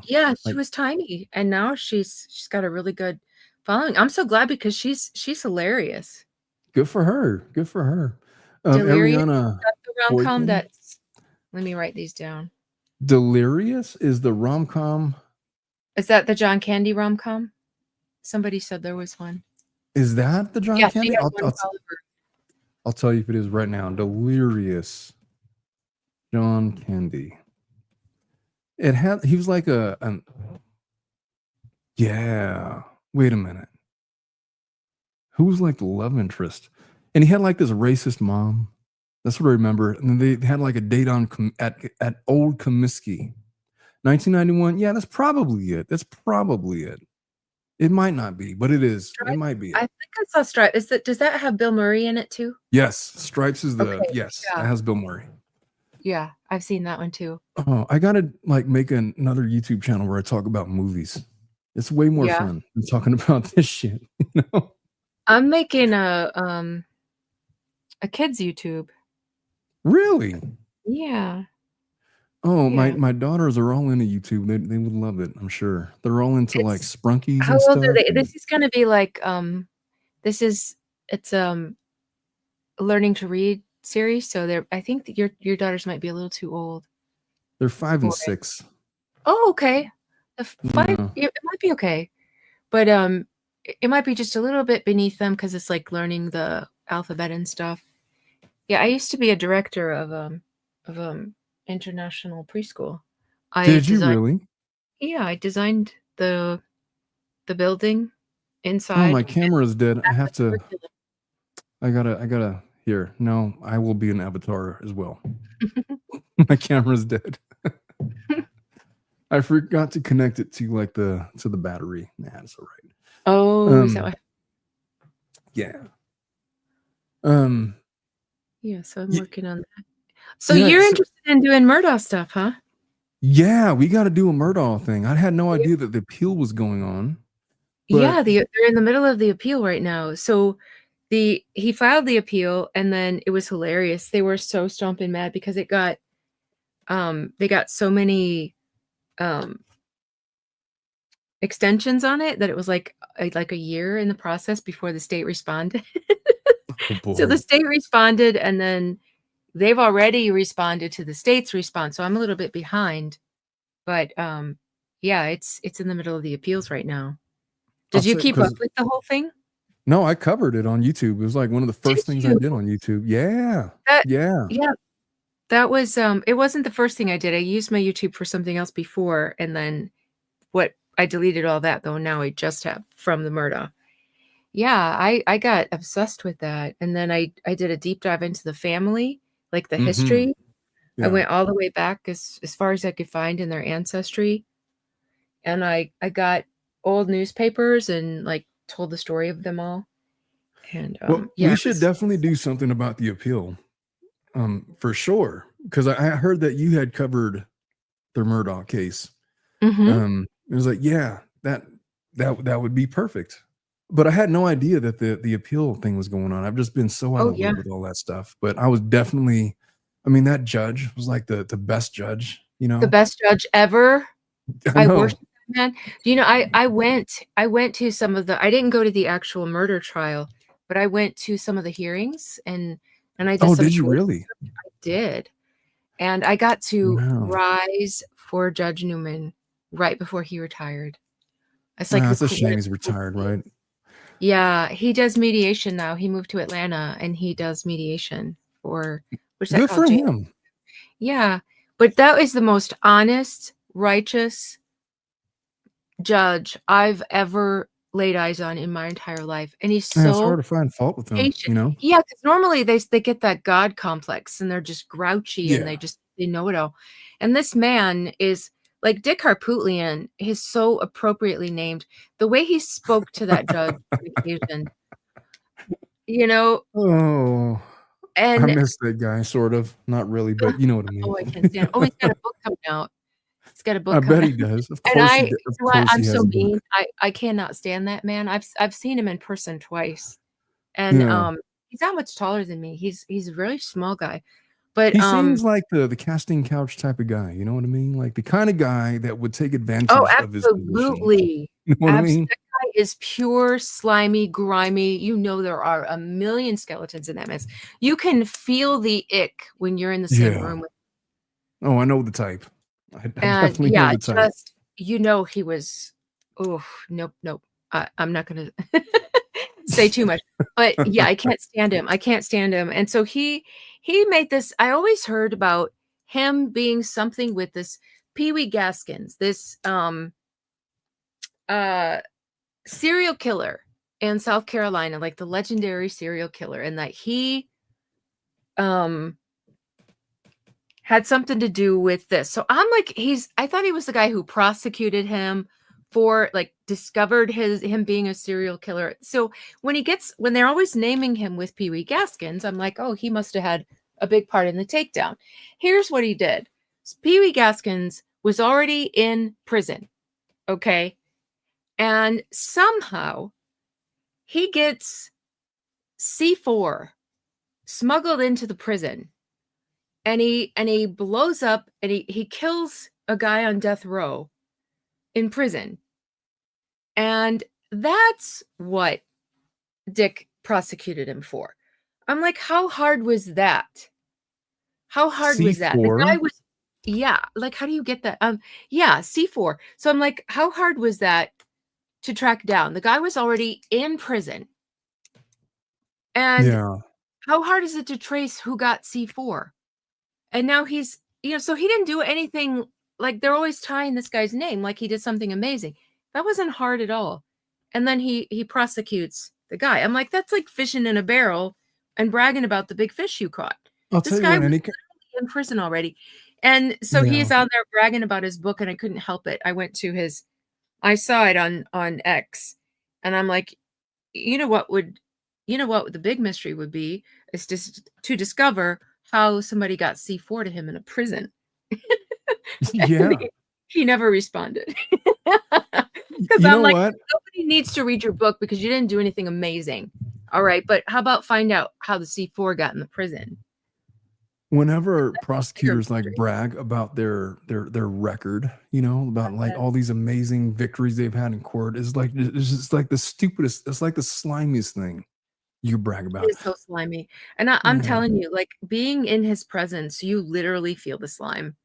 Yeah, she was tiny, and now she's got a really good following. I'm so glad because she's hilarious.
Good for her. Good for her.
Ariana, the rom-com that's. Let me write these down.
Delirious is the rom-com.
Is that the John Candy rom-com? Somebody said there was one.
Is that the John Candy? I'll tell you if it is right now. Delirious. John Candy. He was like wait a minute. Who was like the love interest? And he had like this racist mom. That's what I remember. And they had like a date on at Old Comiskey. 1991. Yeah, that's probably it. It might not be, but it is. Stripes? It might be.
I think I saw Stripes. Does that have Bill Murray in it too?
Yes. Stripes is it has Bill Murray.
Yeah, I've seen that one too.
Oh, I gotta like make another YouTube channel where I talk about movies. It's way more
Yeah.
fun than talking about this shit. You know?
I'm making a kids YouTube.
Really?
Yeah.
Oh,
Yeah.
my daughters are all into YouTube. They would love it, I'm sure. They're all into like
It's
sprunkies
how
and
old are
stuff.
they? This is gonna be like this is it's learning to read series. So they're I think that your daughters might be a little too old
They're 5 and
for it.
6.
Oh, okay. The five
Yeah.
it might be okay. But it might be just a little bit beneath them because it's like learning the alphabet and stuff. Yeah, I used to be a director of international preschool. I
Did you
designed
really?
yeah, I designed the building
Oh,
inside
my
and
camera is dead. I
had
have
the
to
curriculum.
I gotta here. No, I will be an avatar as well. My camera's dead. I forgot to connect it to like the battery. Nah, it's all right.
Oh, is that what?
Yeah.
Yeah, so I'm
y-
working on that. So
yeah,
you're interested in doing Murdoch stuff, huh?
yeah, we got to do a Murdaugh thing. I had no idea that the appeal was going on, but
Yeah, they're in the middle of the appeal right now. So he filed the appeal and then it was hilarious. They were so stomping mad because it got they got so many extensions on it that it was like a year in the process before the state responded.
oh
So the
boy.
state responded and then they've already responded to the state's response. So I'm a little bit behind. But yeah, it's in the middle of the appeals right now.
I'll
Did you
say
keep up
because
with the whole thing?
no, I covered it on YouTube. It was like one of the
Did
first things I
you?
did on YouTube. Yeah,
That
yeah.
yeah, that was it wasn't the first thing I did. I used my YouTube for something else before, and then I deleted all that though. Now I just have from the Murdaugh. Yeah, I got obsessed with that. And then I did a deep dive into the family, like the
Mm-hmm.
history. I
Yeah.
went all the way back as far as I could find in their ancestry. And I got old newspapers and like told the story of them all. And
Well,
yeah,
we
it
should
was
definitely do something about the appeal, for sure. Because I heard that you had covered the Murdaugh case.
Mhm.
It was like, yeah, that would be perfect. But I had no idea that the appeal thing was going on. I've just been so out
Oh
of the
yeah.
loop with all that stuff. But I was definitely, I mean, that judge was like the best judge, you
The
know?
best judge ever.
I
I
know.
worship that man. Do you know, I went to some of the I didn't go to the actual murder trial, but I went to some of the hearings and I did
Oh,
some
did you
tours.
really?
I did. And I got to
Wow.
rise for Judge Newman right before he retired. It's like
Wow,
the
it's a
one
shame
of
he's
the coolest
retired, right?
things. Yeah, he does mediation now. He moved to Atlanta and he does mediation for what's that
Good
called?
for him.
Yeah. But that is the most honest, righteous judge I've ever laid eyes on in my entire life. And he's
Man, it's hard
so
to find fault with him,
patient.
you know?
Yeah, because normally they get that God complex and they're just grouchy and
Yeah.
they know it all. And this man is like Dick Harpootlian is so appropriately named. The way he spoke to that judge on occasion, you know,
Oh, I
and
miss that guy, sort of. Not really, but you know what I mean.
oh, I can't stand. Oh, he's got a book coming out. He's got a
I
book
bet
coming
he
out.
does. Of
And
course he did. Of
you know what?
course
I'm
he has
so
a book.
mean. I cannot stand that man. I've seen him in person twice. And
Yeah.
he's not much taller than me. He's a really small guy. But
He seems like the casting couch type of guy, you know what I mean? Like the kind of guy that would take
oh,
advantage of his position.
absolutely.
You know what I mean?
That guy is pure, slimy, grimy. You know there are a million skeletons in that mess. You can feel the ick when you're in the same
Yeah.
room with
Oh, I know the type. I
and
definitely know
yeah,
the type.
just he was oh, nope. I'm not gonna say too much. But yeah, I can't stand him. I can't stand him. And so he made this. I always heard about him being something with this Pee Wee Gaskins, this uh serial killer in South Carolina, like the legendary serial killer, and that he um had something to do with this. So I'm like, I thought he was the guy who prosecuted him for like discovered him being a serial killer. So when they're always naming him with Pee Wee Gaskins, I'm like, oh, he must have had a big part in the takedown. Here's what he did. Pee Wee Gaskins was already in prison. Okay. And somehow he gets C4 smuggled into the prison, and he blows up, and he kills a guy on death row in prison. And that's what Dick prosecuted him for. I'm like, how hard was that? How hard was that? The guy
C4?
was, yeah, like, how do you get that? Yeah, C4. So I'm like, how hard was that to track down? The guy was already in prison. And
Yeah.
how hard is it to trace who got C4? And now he's, so he didn't do anything, like, they're always tying this guy's name like he did something amazing. That wasn't hard at all. And then he prosecutes the guy. I'm like, that's like fishing in a barrel and bragging about the big fish you caught.
I'll
This
tell you
guy
what,
was
and
in prison already. And so
Yeah.
he's out there bragging about his book, and I couldn't help it. I saw it on X, and I'm like, what the big mystery would be is just to discover how somebody got C4 to him in a prison.
Yeah.
He never responded. Because
You
I'm
know
like,
what?
nobody needs to read your book because you didn't do anything amazing. All right, but how about find out how the C4 got in the prison?
Whenever prosecutors like brag about their record, about like all these amazing victories they've had in court, it's just like the stupidest, it's like the slimiest thing you brag about.
It is so slimy. And I'm telling you, like, being in his presence, you literally feel the slime.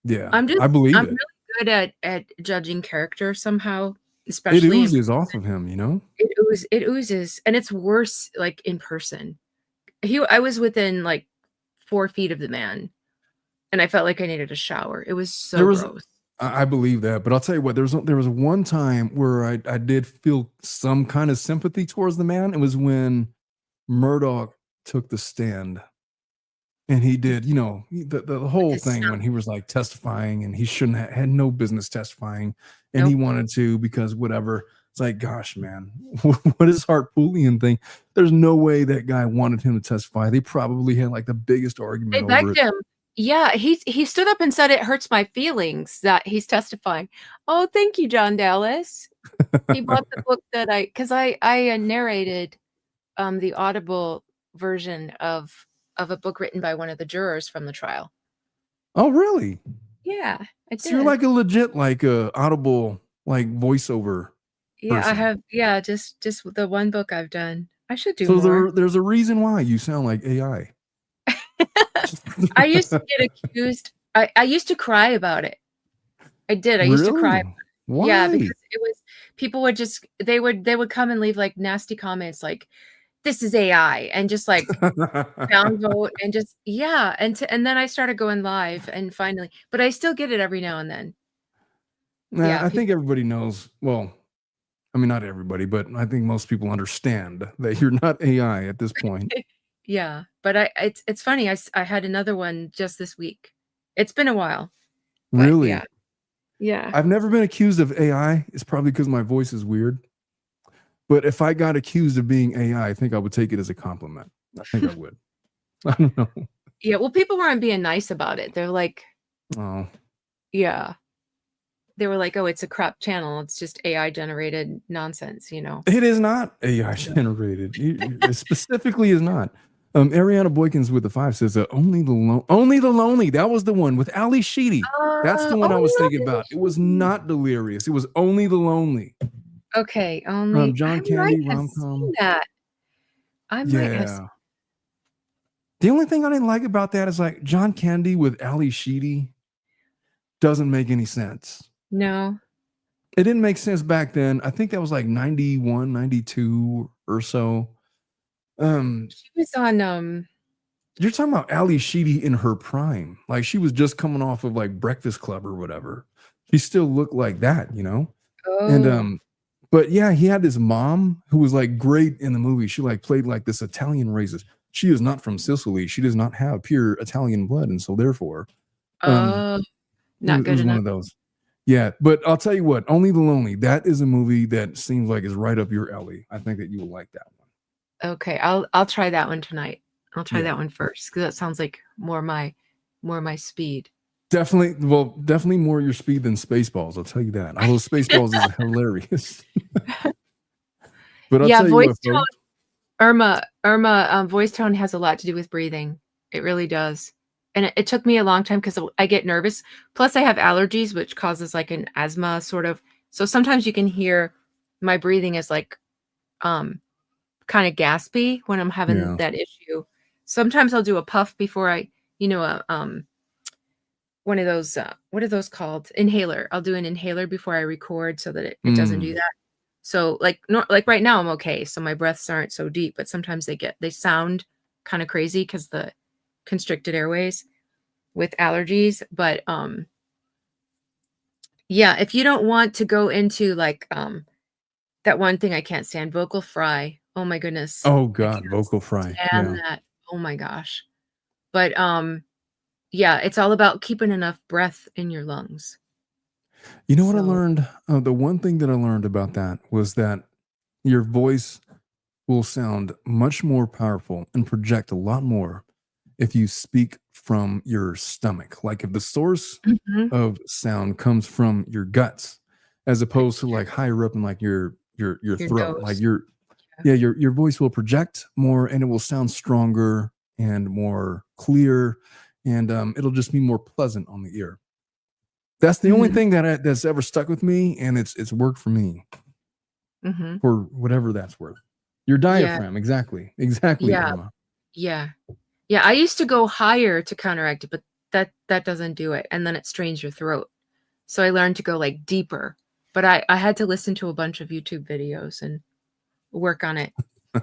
Yeah,
I'm
I believe
really
it.
good at judging character somehow,
It
especially
oozes off of him,
it oozes, and it's worse like in person. I was within like 4 feet of the man, and I felt like I needed a shower. It was so gross.
I believe that, but I'll tell you what, there was one time where I did feel some kind of sympathy towards the man. It was when Murdoch took the stand, and he did, the whole thing when he was like testifying, and he shouldn't had no business testifying, and he wanted to because whatever. It's like, gosh, man, what is Harpoolian thing? There's no way that guy wanted him to testify. They probably had like the biggest argument
They
over
begged
it.
him. Yeah, he stood up and said, "It hurts my feelings that he's testifying." Oh, thank you, John Dallas. He brought the book that because I narrated the Audible version of a book written by one of the jurors from the trial.
Oh, really?
Yeah, I did.
So you're like a legit Audible voiceover.
Yeah,
person.
I have. Yeah, just the one book I've done. I should do
So
more.
there's a reason why you sound like AI.
I used to get accused. I used to cry about it. I did. I used to cry.
Really? Why?
Yeah, because it was people would just they would come and leave like nasty comments like, "This is AI," and just like downvote and just and then I started going live, and finally, but I still get it every now and then.
Nah, I think everybody knows. Well, I mean, not everybody, but I think most people understand that you're not AI at this point.
Yeah, but it's funny. I had another one just this week. It's been a while.
Really?
Yeah. Yeah.
I've never been accused of AI. It's probably because my voice is weird. But if I got accused of being AI, I think I would take it as a compliment. I think I would. I don't know.
Yeah, well, people weren't being nice about it. They're like,
oh,
yeah. They were like, "Oh, it's a crap channel. It's just AI generated nonsense,"
It is not AI generated. It specifically is not. Ariana Boykins with the 5 says only the lonely. That was the one with Ali Sheedy. That's the one I was thinking about. It was not Delirious. It was Only the Lonely.
Okay, only
John Candy rom-com.
That I might have.
The only thing I didn't like about that is like John Candy with Ali Sheedy doesn't make any sense.
No.
It didn't make sense back then. I think that was like 91, 92 or so.
She was on
You're talking about Ali Sheedy in her prime. Like she was just coming off of like Breakfast Club or whatever. She still looked like that,
Oh.
And but yeah, he had this mom who was like great in the movie. She like played like this Italian racist. She is not from Sicily. She does not have pure Italian blood, and so therefore,
not good
it was
enough.
one of those. Yeah, but I'll tell you what, Only the Lonely, that is a movie that seems like is right up your alley. I think that you will like that one.
Okay, I'll try that one tonight. I'll try that one first because that sounds like more my speed.
Definitely more your speed than Spaceballs. I'll tell you that. Although Spaceballs is hilarious. But I'll
Yeah,
tell you
voice
what,
tone.
folks.
Irma, voice tone has a lot to do with breathing. It really does. And it took me a long time because I get nervous. Plus, I have allergies, which causes like an asthma sort of. So sometimes you can hear my breathing is like kind of gaspy when I'm having
Yeah.
that issue. Sometimes I'll do a puff before I, one of those, what are those called? Inhaler. I'll do an inhaler before I record so that it doesn't do that. So like right now I'm okay. So my breaths aren't so deep, but sometimes they sound kind of crazy because the constricted airways with allergies. But yeah, if you don't want to go into like that one thing I can't stand, vocal fry. Oh my goodness.
Oh
I
God,
can't
vocal fry.
stand
Yeah.
that. Oh my gosh. But yeah, it's all about keeping enough breath in your lungs.
You know what I
So
learned? The one thing that I learned about that was that your voice will sound much more powerful and project a lot more if you speak from your stomach. Like if the source
Mhm.
of sound comes from your guts, as opposed to like higher up in like your
Your
throat. Like
nose.
your voice will project more and it will sound stronger and more clear, and it'll just be more pleasant on the ear. That's the only
Mhm.
thing that's ever stuck with me, and it's worked for me
Mhm.
for whatever that's worth. Your
Yeah.
diaphragm, exactly,
Yeah.
Irma.
Yeah. Yeah, I used to go higher to counteract it, but that doesn't do it, and then it strains your throat. So I learned to go, like, deeper, but I had to listen to a bunch of YouTube videos and work on it.
All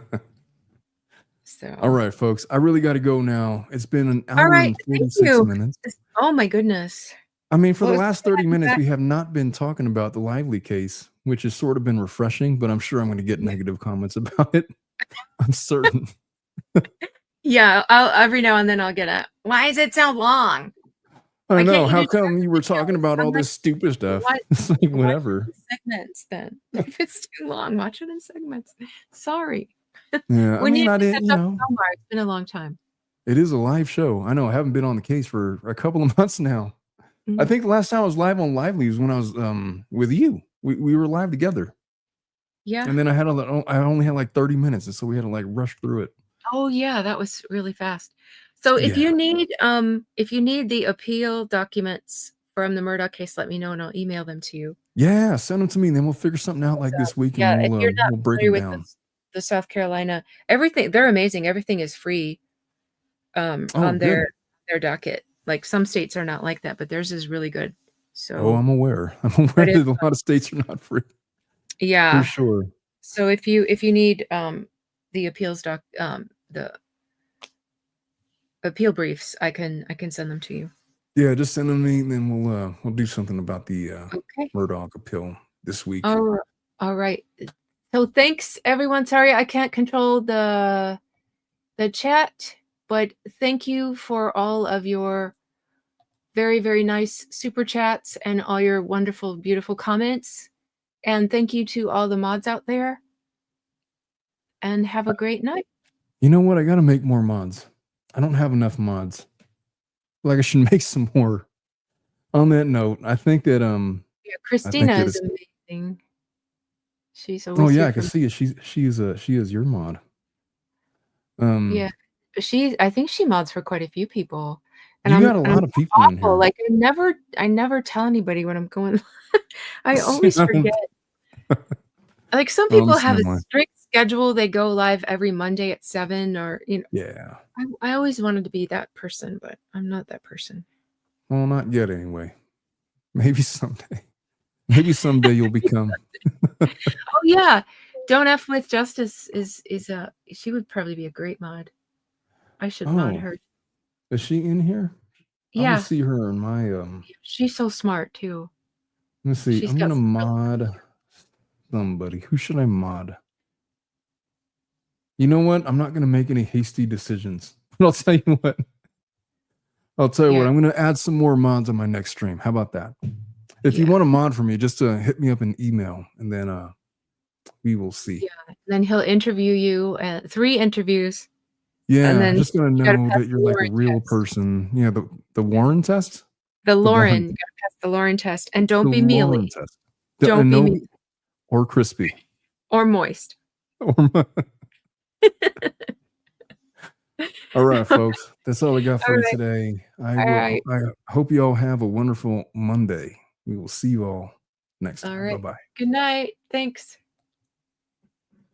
So
right, folks, I really got to go now. It's been an
all
hour
right,
and
thank
46
you.
minutes.
Oh my goodness.
I mean, for
Well,
the
it was
last
good to
30
have you
minutes,
back.
we have not been talking about the Lively case, which has sort of been refreshing, but I'm sure I'm going to get
Yeah.
negative comments about it. I'm certain.
Yeah, I'll every now and then I'll get a, "Why is it so long?
I
Why can't
know.
you
How
do
come you were
shorter
talking
videos?"
about
I'm
all
like,
this stupid stuff?
"Why
It's like,
watch it
whatever.
in segments then. If it's too long, watch it in segments. Sorry."
Yeah. I
We
mean,
need
I
to
didn't,
catch up somewhere. It's been a long time.
it is a live show. I know. I haven't been on the case for a couple of months now. I
Mhm.
think the last time I was live on Lively was when I was with you. We were live together.
Yeah.
And then I only had like 30 minutes, and so we had to like rush through it.
Oh, yeah, that was really fast. So
Yeah.
if you need the appeal documents from the Murdoch case, let me know and I'll email them to you.
Yeah, send them to me, and then we'll figure something out like this week,
Yeah,
and
if you're not
we'll break
familiar
them
with
down.
the South Carolina, everything, they're amazing. Everything is free
Oh,
on
good.
their docket. Like some states are not like that, but theirs is really good.
Oh,
So,
I'm aware. I'm aware
but if
that a lot of states are not free for
yeah,
sure.
so if you need the appeals the appeal briefs, I can send them to you.
Yeah, just send them to me, and then we'll do something about the
Okay.
Murdoch appeal this week.
All right. So thanks everyone. Sorry I can't control the chat, but thank you for all of your very, very nice super chats and all your wonderful, beautiful comments. And thank you to all the mods out there. And have a great night.
You know what? I got to make more mods. I don't have enough mods. Like I should make some more. On that note, I think that
Yeah,
I think
Christina
that
is
it's.
amazing. She's
Oh
always
yeah,
here
I
for
can
me.
see it. She is your mod.
Yeah. I think she mods for quite a few people.
You got a
And I'm
lot of
so
people in
awful.
here.
Like I never tell anybody when I'm going. I always forget. Like some
I'm the
people have a
same way.
strict schedule. They go live every Monday at 7 or
Yeah.
I always wanted to be that person, but I'm not that person.
Well, not yet anyway. Maybe someday. Maybe someday you'll become.
Oh yeah. Don't F with Justice is she would probably be a great mod. I should mod
Oh,
her.
is she in here? I don't
Yeah.
see her in my
She's so smart too.
let's see.
She's
I'm
got
gonna
some
mod somebody. Who should I mod? You know what? I'm not gonna make any hasty decisions. But I'll tell you what. I'll tell you what.
yeah.
I'm gonna add some more mods on my next stream. How about that? If you
Yeah.
want a mod for me, just hit me up an email, and then we will see.
Yeah. Then he'll interview you 3 interviews and
Yeah, I'm
then
just gonna
you gotta
know
pass
that
the
you're like a
Warren
real
test.
person. Yeah, the Warren test.
The Lauren,
Bond.
you gotta pass the Lauren test, and don't
The
be
Lauren
mealy.
test.
Don't be
no,
mealy
or crispy.
or moist.
All right, folks. That's all I got for
All
you
right.
today.
All right.
I hope you all have a wonderful Monday. We will see you all next time.
All right.
Bye-bye.
Good night. Thanks.